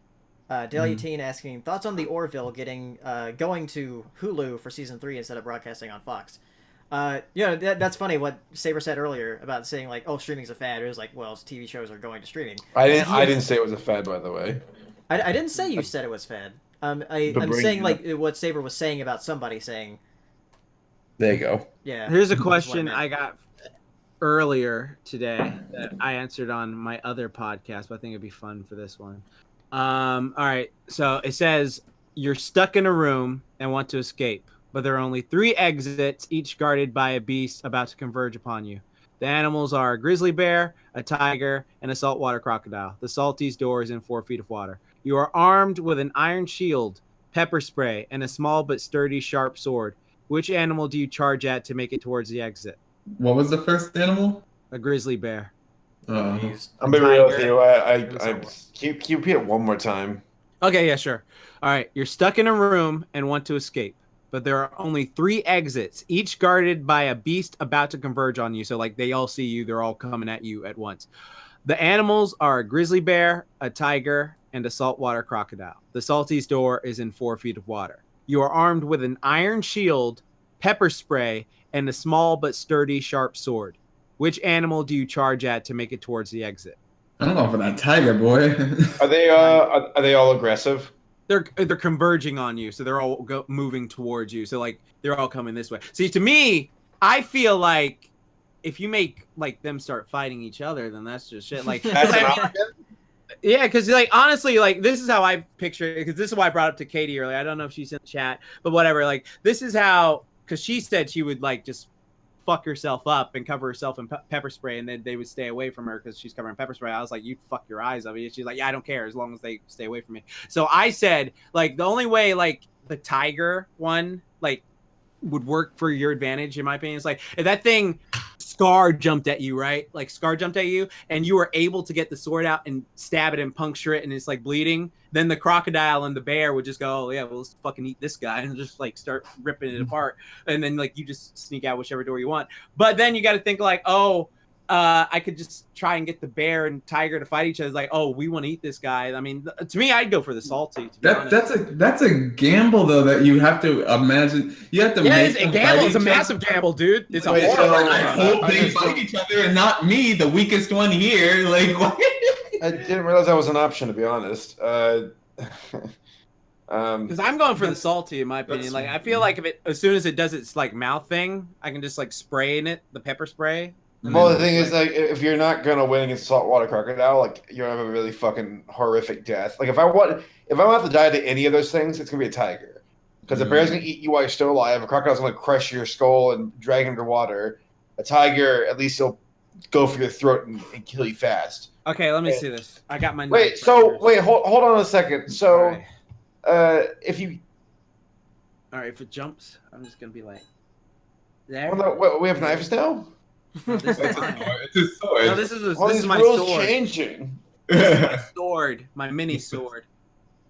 Delia Teen asking, thoughts on the Orville going to Hulu for season 3 instead of broadcasting on Fox? That's funny what Saber said earlier about saying like, oh, streaming's a fad. It was like, well, TV shows are going to streaming. I didn't say it was a fad, by the way. I didn't say you said it was fad. I'm saying like what Saber was saying about somebody saying. There you go. Yeah. Here's a that's what I question meant. I got earlier today that I answered on my other podcast, but I think it'd be fun for this one. All right. So it says you're stuck in a room and want to escape, but there are only 3 exits, each guarded by a beast about to converge upon you. The animals are a grizzly bear, a tiger, and a saltwater crocodile. The Salty's door is in 4 feet of water. You are armed with an iron shield, pepper spray, and a small but sturdy, sharp sword. Which animal do you charge at to make it towards the exit? What was the first animal? A grizzly bear. Jeez. I'm gonna be real with Tiger. you. And Can you repeat it one more time? Okay, yeah, sure. All right, you're stuck in a room and want to escape, but there are only 3 exits, each guarded by a beast about to converge on you. So, like, they all see you, they're all coming at you at once. The animals are a grizzly bear, a tiger, and a saltwater crocodile. The Salty's door is in 4 feet of water. You are armed with an iron shield, pepper spray, and a small but sturdy, sharp sword. Which animal do you charge at to make it towards the exit? I don't know for that tiger boy. Are they all aggressive? They're converging on you, so they're all moving towards you. So like they're all coming this way. See, to me, I feel like if you make like them start fighting each other, then that's just shit. Like, That's an option. yeah, because like honestly, like this is how I picture it. Because this is why I brought up to Katie earlier. I don't know if she's in the chat, but whatever. Like this is how, because she said she would like just fuck herself up and cover herself in pepper spray, and then they would stay away from her because she's covering pepper spray. I was like, you'd fuck your eyes up. She's like, yeah, I don't care as long as they stay away from me. So I said, like, the only way like the tiger one like would work for your advantage, in my opinion, is like if that thing Scar jumped at you, right? Like Scar jumped at you, and you were able to get the sword out and stab it and puncture it, and it's like bleeding. Then the crocodile and the bear would just go, "Oh yeah, well, let's fucking eat this guy," and just like start ripping it apart. And then like you just sneak out whichever door you want. But then you got to think like, oh. I could just try and get the bear and tiger to fight each other. It's like, oh, we want to eat this guy. I mean, to me, I'd go for the salty. To be honest. That's a gamble though that you have to imagine. You have to make it's a gamble. It's a massive gamble, dude. It's a horrible. I hope they fight each other and not me, the weakest one here. Like, what? I didn't realize that was an option, to be honest. Because I'm going for the salty, in my opinion. Like, I feel like if it, as soon as it does its like mouth thing, I can just like spray in it, the pepper spray. Well, the thing is, like, if you're not gonna win against saltwater crocodile, like, you're gonna have a really fucking horrific death. Like, if I'm gonna have to die to any of those things, it's gonna be a tiger, because a bear's gonna eat you while you're still alive. A crocodile's gonna crush your skull and drag you underwater. A tiger, at least, he'll go for your throat and kill you fast. Okay, let me see this. I got my. Hold on a second. So, if you, all right, if it jumps, I'm just gonna be like, there. Well, no, we have knives now. This is It's a sword. No, this is All these my rules sword. changing. This is my sword, my mini sword.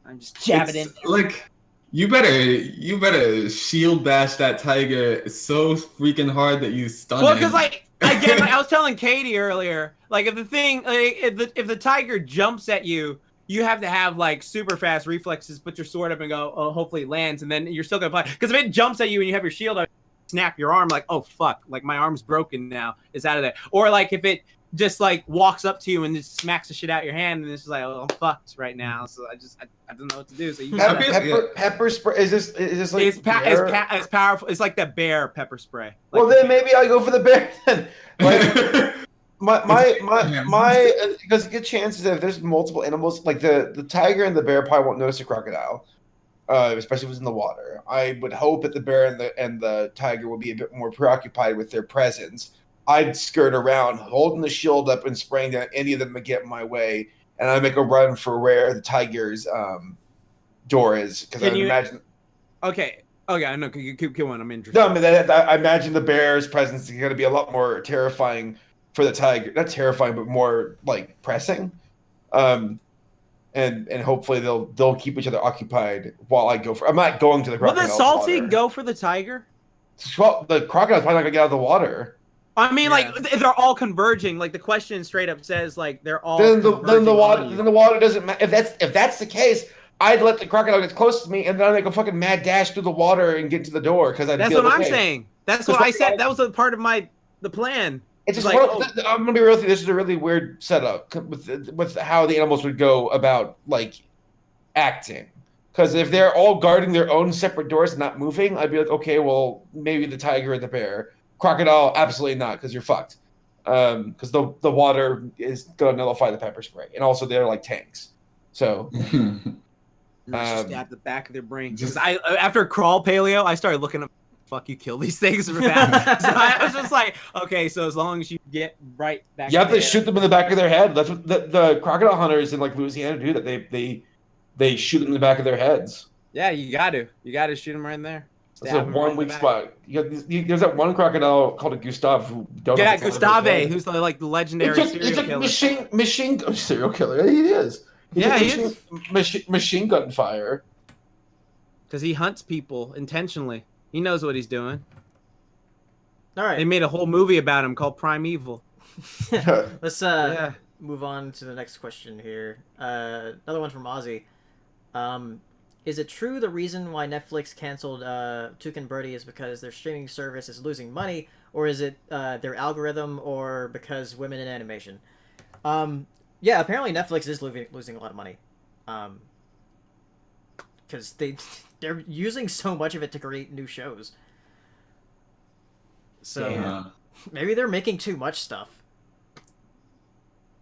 I'm just jabbing in. Like, you better shield bash that tiger so freaking hard that you stun Well, him. because like again, like I was telling Katie earlier, like if the thing, like, if the tiger jumps at you, you have to have like super fast reflexes, put your sword up and go, oh, hopefully it lands, and then you're still gonna fight. Because if it jumps at you and you have your shield up, snap your arm, like, oh fuck, like my arm's broken now, it's out of there. Or like if it just like walks up to you and just smacks the shit out of your hand, and it's just like, oh, I'm fucked right now. So I don't know what to do. So you pepper spray. Is this like it's powerful. It's like that bear pepper spray. Like, well, then maybe I'll go for the bear. Then. Like, my because good chances that if there's multiple animals, like the tiger and the bear probably won't notice a crocodile, especially if it's in the water. I would hope that the bear and the tiger will be a bit more preoccupied with their presence. I'd skirt around, holding the shield up and spraying down any of them that get in my way, and I make a run for where the tiger's door is, because I imagine. Okay, I know. Keep going. I'm interested. No, I mean, I imagine the bear's presence is going to be a lot more terrifying for the tiger. Not terrifying, but more like pressing. And hopefully they'll keep each other occupied while I go for. I'm not going to the crocodile. Will the salty go for the tiger? Well, the crocodile's probably not gonna get out of the water. I mean, like they're all converging. Like the question straight up says, like they're all. Then the water doesn't matter. If that's the case, I'd let the crocodile get close to me, and then I'd make a fucking mad dash through the water and get to the door, because that's what I'm saying. That's what I said. That was a part of the plan. It's just like, I'm gonna be real with you. This is a really weird setup with how the animals would go about like acting. Because if they're all guarding their own separate doors and not moving, I'd be like, okay, well, maybe the tiger and the bear. Crocodile, absolutely not, because you're fucked. Because the water is gonna nullify the pepper spray, and also they're like tanks. So, just stab the back of their brain. Because after crawl paleo, I started looking up. Fuck, you kill these things for that. So I was just like, okay, so as long as you get right back, you have to shoot them in the back of their head. That's what the crocodile hunters in like Louisiana do. That they shoot them in the back of their heads. Yeah, you got to shoot them right in there. That's a one weak spot. There's that one crocodile called a Gustave who Gustave, who's the legendary machine gun serial killer. He is. He is machine gun fire. Because he hunts people intentionally. He knows what he's doing. All right. They made a whole movie about him called Primeval. Let's move on to the next question here. Another one from Ozzy. Is it true the reason why Netflix canceled Toucan Birdy is because their streaming service is losing money, or is it their algorithm, or because women in animation? Yeah, apparently Netflix is losing a lot of money. Because they're using so much of it to create new shows. So maybe they're making too much stuff.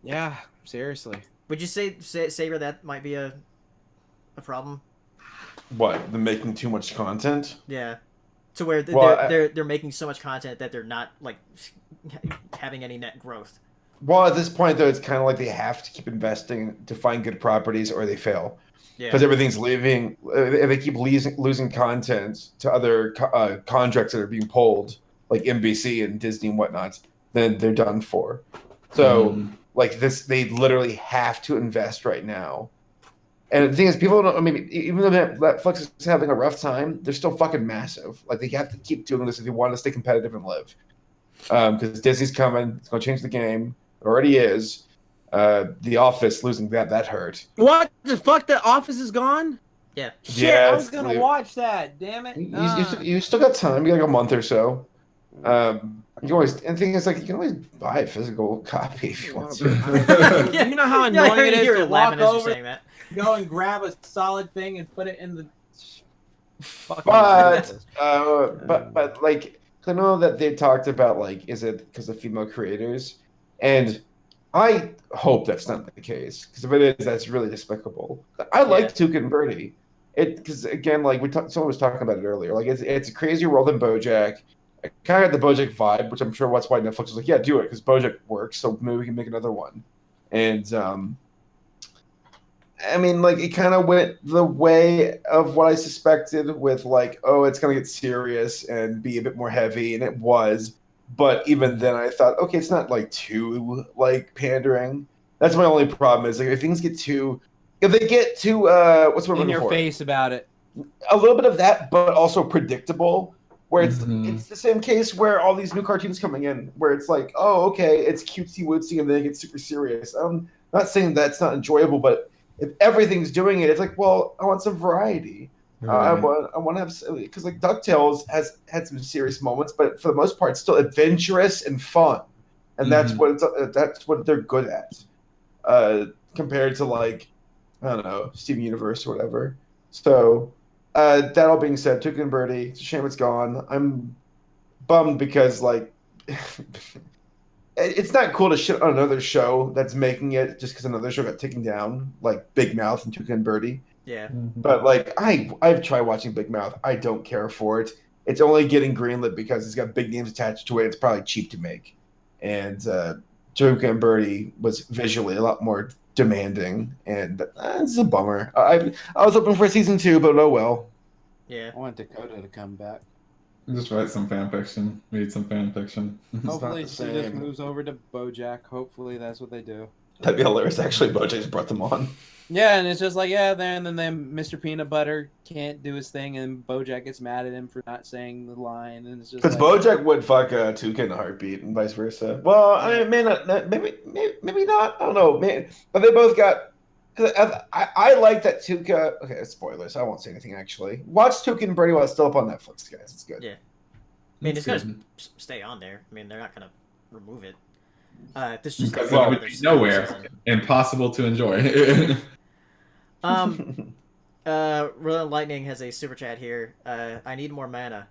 Yeah, seriously. Would you say Saber, that might be a problem? What, they're making too much content? Yeah, to where they're making so much content that they're not like having any net growth. Well, at this point though, it's kind of like they have to keep investing to find good properties, or they fail. Yeah. Because everything's leaving. If they keep losing content to other contracts that are being pulled, like NBC and Disney and whatnot, then they're done for. So like this, they literally have to invest right now. And the thing is, people don't. I mean, even though Netflix is having a rough time, they're still fucking massive. Like they have to keep doing this if they want to stay competitive and live. Because Disney's coming, it's going to change the game. It already is. The Office losing that hurt. What the fuck? The Office is gone? Yeah. Shit, Yeah, I was gonna watch that. Damn it. You still got time. You got like a month or so. You always, and the thing is, like, you can always buy a physical copy if you want to. You know how Yeah, I annoying heard it you is hear to it walk laughing as you're over, saying that. go and grab a solid thing and put it in the. But like, I know that they talked about like, is it because of female creators? And I hope that's not the case, because if it is, that's really despicable. I like Tuca and Birdie. Because again, like someone was talking about it earlier, like it's a crazier world than BoJack. I kind of had the BoJack vibe, which I'm sure that's why Netflix was like, yeah, do it, because BoJack works, so maybe we can make another one. And I mean, like, it kind of went the way of what I suspected, with like, oh, it's gonna get serious and be a bit more heavy, and it was. But even then, I thought, okay, it's not like too like pandering. That's my only problem, is like if things get too, if they get too what's what I'm In looking your for? face about it. A little bit of that, but also predictable. Where it's Mhm. it's the same case where all these new cartoons coming in, where it's like, oh, okay, it's cutesy wootsy, and then it gets super serious. I'm not saying that's not enjoyable, but if everything's doing it, it's like, well, I want some variety. I want to have, because like DuckTales has had some serious moments, but for the most part, it's still adventurous and fun, and that's what they're good at, compared to like, I don't know, Steven Universe or whatever. So that all being said, Tuca and Birdie, it's a shame it's gone. I'm bummed because like it's not cool to shit on another show that's making it just because another show got taken down, like Big Mouth and Tuca and Birdie. Yeah. But like I've tried watching Big Mouth. I don't care for it. It's only getting greenlit because it's got big names attached to it. It's probably cheap to make. And Tuca and Birdie was visually a lot more demanding, and it's a bummer. I was hoping for season 2, but oh well. Yeah. I want Dakota to come back. Just write some fan fiction. Read some fan fiction. Hopefully the she just same. moves over to BoJack. Hopefully that's what they do. That'd be hilarious. Actually, BoJack's brought them on. Yeah, and it's just like, yeah, then Mr. Peanut Butter can't do his thing, and BoJack gets mad at him for not saying the line, and it's just Because like, BoJack would fuck Tuca in a heartbeat, and vice versa. Well, I mean, maybe not. I don't know, man. But they both got. I like that Tuca. Okay, spoilers. I won't say anything. Actually, watch Tuca and Birdie while it's still up on Netflix, guys. It's good. Yeah. I mean, it's That's gonna good. stay on there. I mean, they're not gonna remove it. This just Because like it would be nowhere. Impossible to enjoy. Rolling Lightning has a super chat here. I need more mana.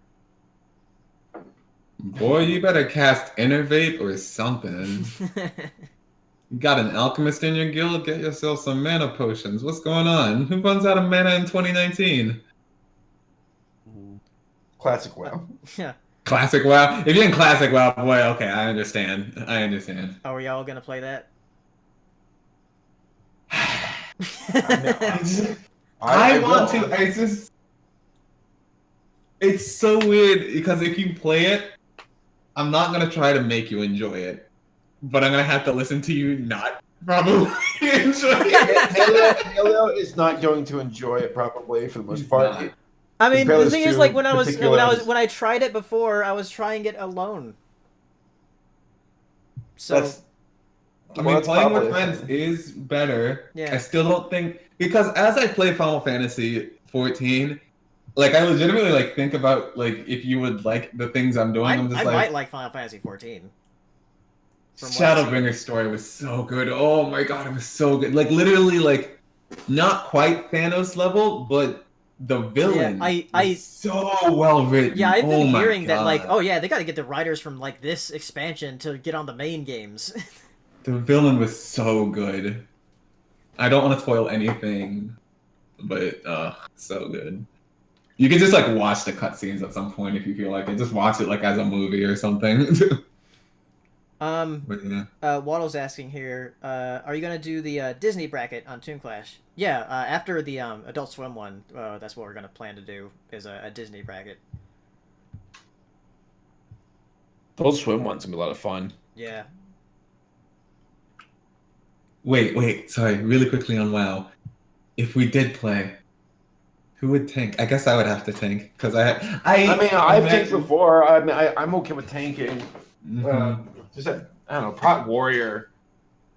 Boy, you better cast Innervate or something. You got an alchemist in your guild? Get yourself some mana potions. What's going on? Who runs out of mana in 2019? Classic WoW. Yeah. Classic WoW? If you're in Classic WoW, boy, okay, I understand. I understand. Are we all gonna play that? I want to. It's so weird because if you play it, I'm not gonna try to make you enjoy it, but I'm gonna have to listen to you not probably enjoy it. Halo is not going to enjoy it probably for the most part. I mean, Compare the those thing is, two like when I particulars. tried it before, I was trying it alone. So That's. I mean, Well, that's playing probably with a friends thing. is better. Yeah. I still don't think because as I play Final Fantasy 14, like I legitimately like think about like if you would like the things I'm doing. I'm just I like might like Final Fantasy 14. From what I've seen. Shadowbringer's story was so good. Oh my god, it was so good. Like literally, like not quite Thanos level, but the villain was so well written. Yeah, I've been Oh my hearing that, like, God. oh yeah, they got to get the writers from like this expansion to get on the main games. The villain was so good. I don't want to spoil anything, but so good. You can just like watch the cutscenes at some point if you feel like it. Just watch it like as a movie or something. But yeah. Waddle's asking here, are you gonna do the Disney bracket on Toon Clash? Yeah, after the Adult Swim one, that's what we're gonna plan to do is a Disney bracket. Those swim ones can be a lot of fun. Yeah. Wait. Sorry, really quickly on WoW. If we did play, who would tank? I guess I would have to tank because I mean, I've tanked before. I mean, I'm okay with tanking. Just I don't know, Prot Warrior.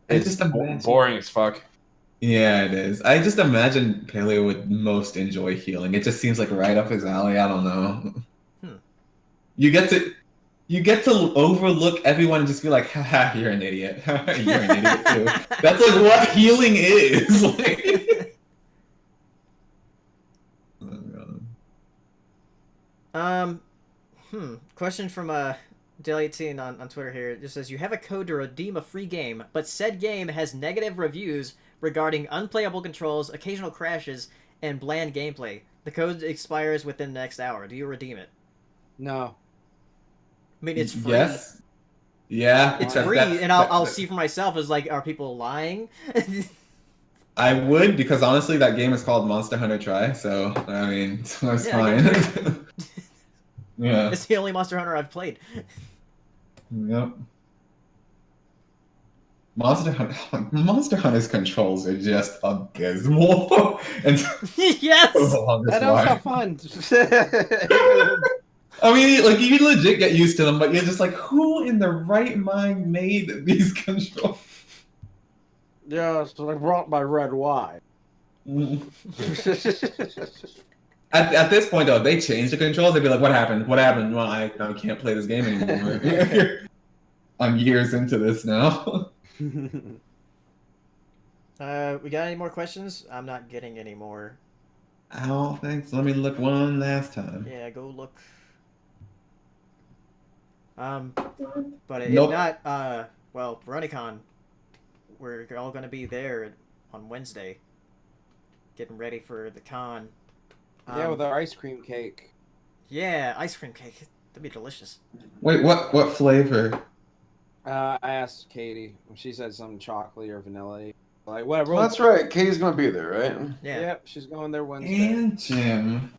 I It's just just imagine- boring as fuck. Yeah, it is. I just imagine Paleo would most enjoy healing. It just seems like right up his alley. I don't know. You get to overlook everyone and just be like, haha, you're an idiot. You're an idiot too. That's like what healing is. Like... Question from Daily18 on Twitter here. It just says, you have a code to redeem a free game, but said game has negative reviews regarding unplayable controls, occasional crashes, and bland gameplay. The code expires within the next hour. Do you redeem it? No. I mean, it's free. Yes. Yeah. It's that's- free, that's- and I'll see for myself, is like, are people lying? I would, because honestly, that game is called Monster Hunter Try, so, I mean, that's Yeah, fine. Yeah. It's the only Monster Hunter I've played. Yep. Monster Hunter's controls are just abysmal. And Yes! for the longest That was while. fun. I mean, like, you can legit get used to them, but you're just like, who in their right mind made these controls? Yeah, so they brought my red wine. At this point, though, they changed the controls. They'd be like, "What happened? What happened? Well, I can't play this game anymore." I'm years into this now. We got any more questions? I'm not getting any more. Oh, thanks. Let me look one last time. Yeah, go look. But if Nope. not, well, BroNYCon, we're all gonna be there on Wednesday, getting ready for the con. Yeah, with our ice cream cake. Yeah, ice cream cake. That'd be delicious. Wait, what flavor? I asked Katie. She said something chocolate or vanilla. Like, whatever. Well, that's right. Katie's gonna be there, right? Yeah. Yep, she's going there Wednesday. And Jim.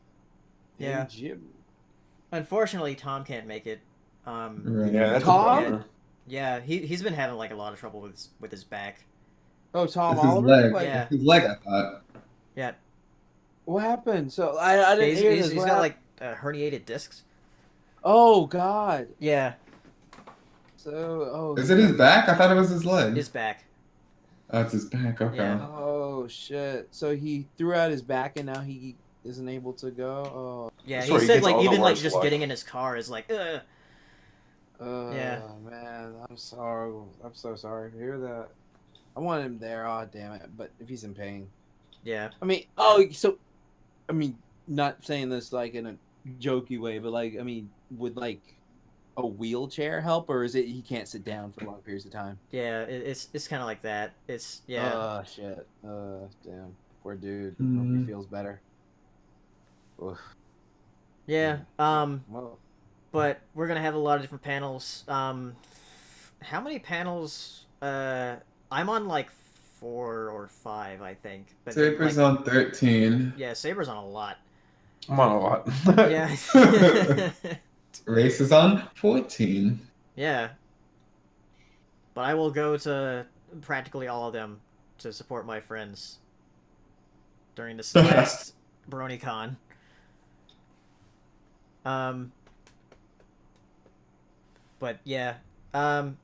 Yeah. And Jim. Unfortunately, Tom can't make it. Right. Yeah, that's Tom? a bummer. Yeah, he's been having like a lot of trouble with his back. Oh, Tom It's his Oliver? leg. Like, Yeah. His leg, I thought. Yeah, what happened? So I didn't he's, hear he's, this. he's What got happened? like herniated discs. Oh God. Yeah, So Is it his back? I thought it was his leg. his back. Oh, it's his back. Okay. Yeah. Oh shit. So he threw out his back and now he isn't able to go. Oh. Yeah, That's he where he said gets like all the even like worst just luck. getting in his car is like, ugh. Yeah. Man, I'm sorry. I'm so sorry to hear that. I want him there. Oh damn it! But if he's in pain, Yeah. I mean, not saying this like in a jokey way, but like, I mean, would like a wheelchair help, or is it he can't sit down for long periods of time? Yeah, it's kind of like that. It's yeah. Oh shit. Damn. Poor dude. Hope Mhm. he feels better. Oof. Yeah. Well, But we're gonna have a lot of different panels. How many panels? I'm on like 4 or 5, I think. But then, Saber's like, on 13. yeah, Saber's on a lot. I'm on a lot. Yeah. Race is on 14. Yeah. But I will go to practically all of them to support my friends during this last BroNYCon. But yeah. Oh,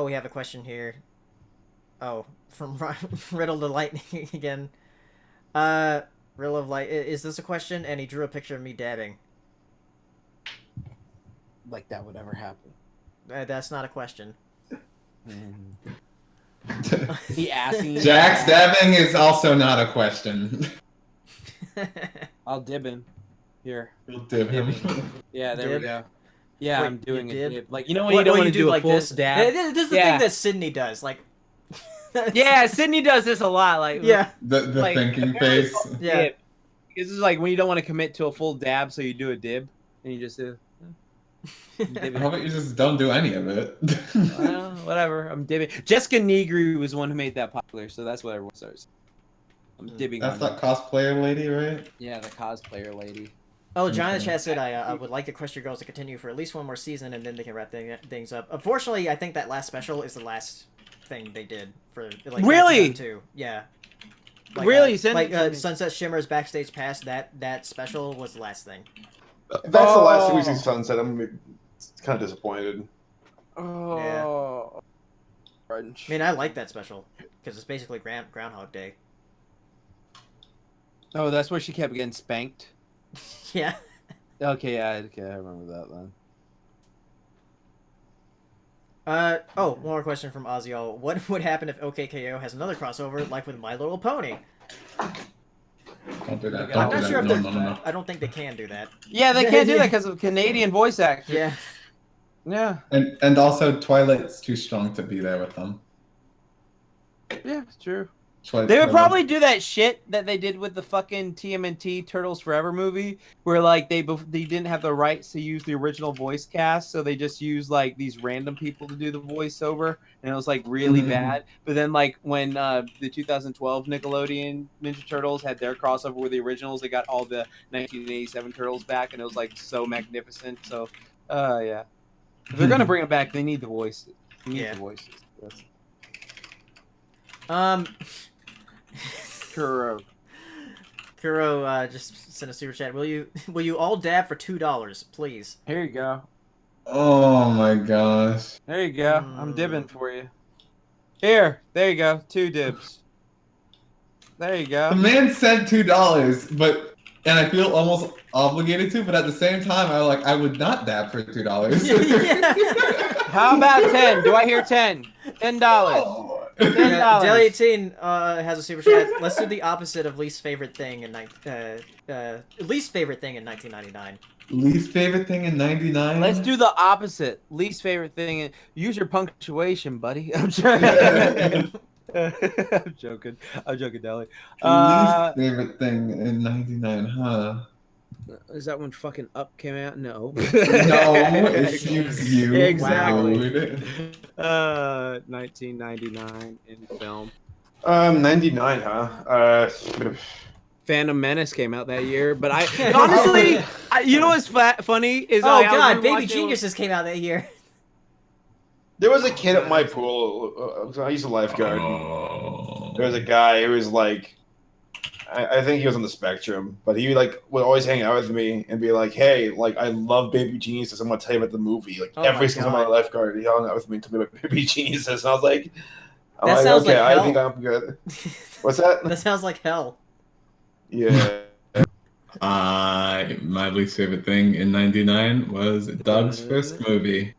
we have a question here. Oh, from Riddle to Lightning again. Riddle of Light. Is this a question? And he drew a picture of me dabbing. like that would ever happen. That's not a question. He asking. Jack stabbing is also not a question. I'll dib him. Here. We'll dib him. Yeah, there Dib? we go. Yeah, Wait, I'm doing you a dib? dib. Like, you know when you don't want to do a full this? stab? This is the Yeah. thing that Sydney does. Like, Yeah, Sydney does this a lot. Like, yeah, The Like, thinking face. yeah. dib. This is like when you don't want to commit to a full dab, so you do a dib, and you just do. Dib How about you just don't do any of it? Well, whatever. I'm dibbing. Jessica Negri was the one who made that popular, so that's what everyone starts. I'm dibbing That's on that cosplayer lady, right? Yeah, the cosplayer lady. Oh, John in the Okay. chat said I would like the Equestria Girls to continue for at least one more season, and then they can wrap things up. Unfortunately, I think that last special is the last thing they did for like Really? 2002. Yeah. Really? Send it to me. Sunset Shimmer's backstage pass. That special was the last thing. If that's the last thing we Oh. see Sunset, I'm kind of disappointed. Oh. I mean, I like that special because it's basically Groundhog Day. Oh, that's where she kept getting spanked. Yeah. Okay, I remember that then. One more question from Ozio. What would happen if OKKO has another crossover like with My Little Pony? Don't do that. I'm Don't I'm do not that. sure if No, they're. no, no, no. I don't think they can do that. Yeah, they can't do that because of Canadian voice actor. Yeah. Yeah, And also Twilight's too strong to be there with them. yeah, it's true. Twilight, They would probably do that shit that they did with the fucking TMNT Turtles Forever movie, where like they didn't have the rights to use the original voice cast, so they just used like these random people to do the voiceover, and it was like really Mhm. bad. But then like when the 2012 Nickelodeon Ninja Turtles had their crossover with the originals, they got all the 1987 Turtles back, and it was like so magnificent. So, yeah, if they're gonna bring it back, they need the voices. They need Yeah. the voices. That's Kuro just sent a super chat. Will you all dab for $2, please? Here you go. Oh my gosh. There you go. I'm dibbing for you. Here, there you go. 2 dibs. There you The go. man said $2, and I feel almost obligated to, but at the same time, I would not dab for $2. How about 10? Do I hear 10? $10. Oh. $10. Daily 18 has a super chat. Let's do the opposite of least favorite thing in least favorite thing in 1999. Least favorite thing in '99. Let's do the opposite. Least favorite thing. Use your punctuation, buddy. I'm joking. I'm joking. I'm joking, Deli. Least favorite thing in '99, huh? Is that when fucking Up came out? No. No, excuse you. Exactly. Dude. 1999 in film. 99, huh? Phantom Menace came out that year, but I honestly, you know what's funny is Oh I was god, Baby rewatching- Geniuses came out that year. There was a kid at my pool. I used to lifeguard. Oh. There was a guy who was like, I think he was on the spectrum, but he like would always hang out with me and be like, "Hey, like I love Baby Geniuses. I'm gonna tell you about the movie." Like Oh my every single time God. I lifeguard, he hung out with me and told me about Baby Geniuses, and I was like, That sounds like I hell. think I'm good." What's that? That sounds like hell. Yeah. My least favorite thing in '99 was Doug's first movie.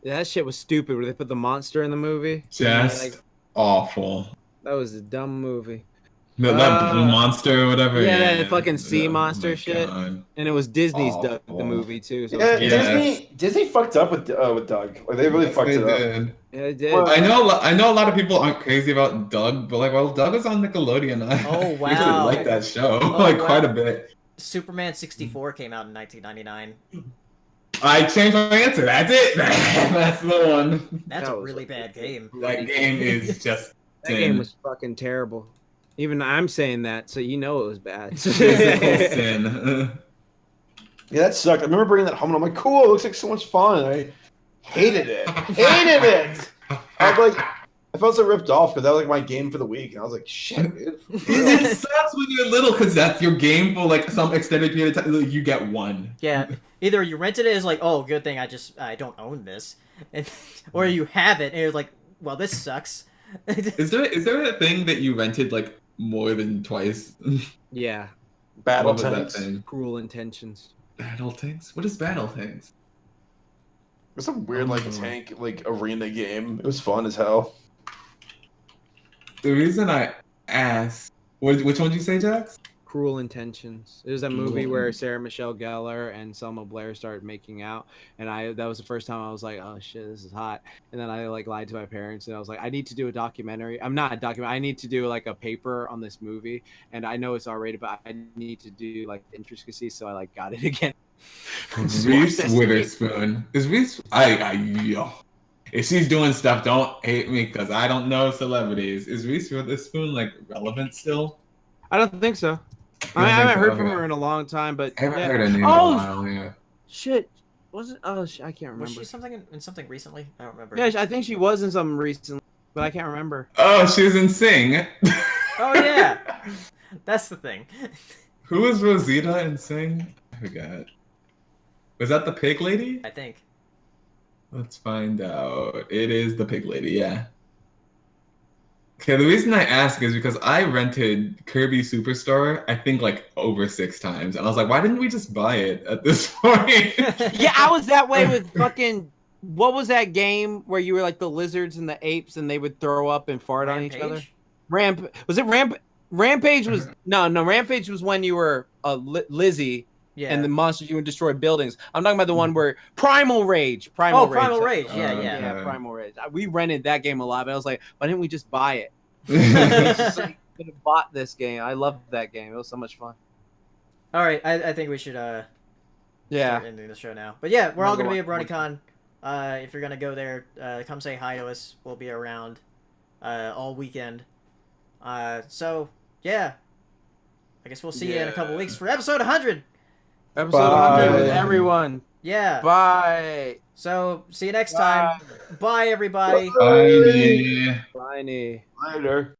Yeah, that shit was stupid. Where they put the monster in the movie. Just Like, awful. that was a dumb movie. That blue monster or whatever. Yeah, that fucking sea Oh monster my shit. God. And it was Disney's Doug the Awful. movie too. So Yeah, Yes. Disney fucked up with Doug. Like they really Yes, fucked they it up. did. yeah, it did. Well, I know a lot of people aren't crazy about Doug, but like, well, Doug was on Nickelodeon. I Oh, I really wow. like that show, Oh, like wow. quite a bit. Superman 64 came out in 1999. I changed my answer. That's it. That's the one. That's That a was really bad game. That game is just That game sin. was fucking terrible. Even I'm saying that, so you know it was bad. Physical sin. Yeah, that sucked. I remember bringing that home and I'm like, "Cool, it looks like so much fun." I hated it. Hated it. I was like, I felt so ripped off because that was like my game for the week, and I was like, "Shit, dude." for real." It sucks when you're little because that's your game for like some extended period of time. Like, you get one. Yeah, either you rented it as like, oh, good thing I don't own this, and, or you have it and you're like, well, this sucks. Is there a thing that you rented like more than twice? Yeah, Battle What was that tanks. thing? cruel intentions. Battle tanks? What is battle tanks? It was some weird like Oh. tank like arena game. It was fun as hell. The reason I asked, which one did you say, Jax? Cruel Intentions. It was that movie where Sarah Michelle Gellar and Selma Blair started making out, and that was the first time I was like, "Oh shit, this is hot." And then I like lied to my parents, and I was like, "I need to do a documentary. I'm not a documentary. I need to do like a paper on this movie, and I know it's R-rated, but I need to do like the intricacies." So I like got it again. Reese Witherspoon. Is Reese? Yo. If she's doing stuff, don't hate me because I don't know celebrities. Is Reese Witherspoon like relevant still? I don't think so. I haven't heard from Okay. her in a long time, but I haven't yeah. heard her name in a Oh while. Yeah. shit! Was it? Oh, I can't remember. Was she something in something recently? I don't remember. Yeah, I think she was in something recently, but I can't remember. Oh, she was in Sing. Oh yeah, that's the thing. Who was Rosita in Sing? I forgot. Was that the pig lady? I think. Let's find out. It is the pig lady, yeah. Okay, the reason I ask is because I rented Kirby Superstar, I think like over 6 times. And I was like, why didn't we just buy it at this point? Yeah, I was that way with fucking. What was that game where you were like the lizards and the apes and they would throw up and fart on each other? Rampage was no. Rampage was when you were a Lizzie. Yeah. And the monsters you would destroy buildings. I'm talking about the one where Primal Rage. Primal Rage. Yeah, yeah. Yeah, Primal Rage. We rented that game a lot, but I was like, why didn't we just buy it? Could have bought this game. I loved that game. It was so much fun. All right, I think we should start Yeah. ending the show now. But yeah, we're all Number gonna be at one. BroNYCon. If you're gonna go there, come say hi to us. We'll be around all weekend. So yeah, I guess we'll see you in a couple weeks for episode 100. Episode Bye. 100 with everyone. Yeah. Bye. So see you next time. Bye everybody. Bye. Bye. Later.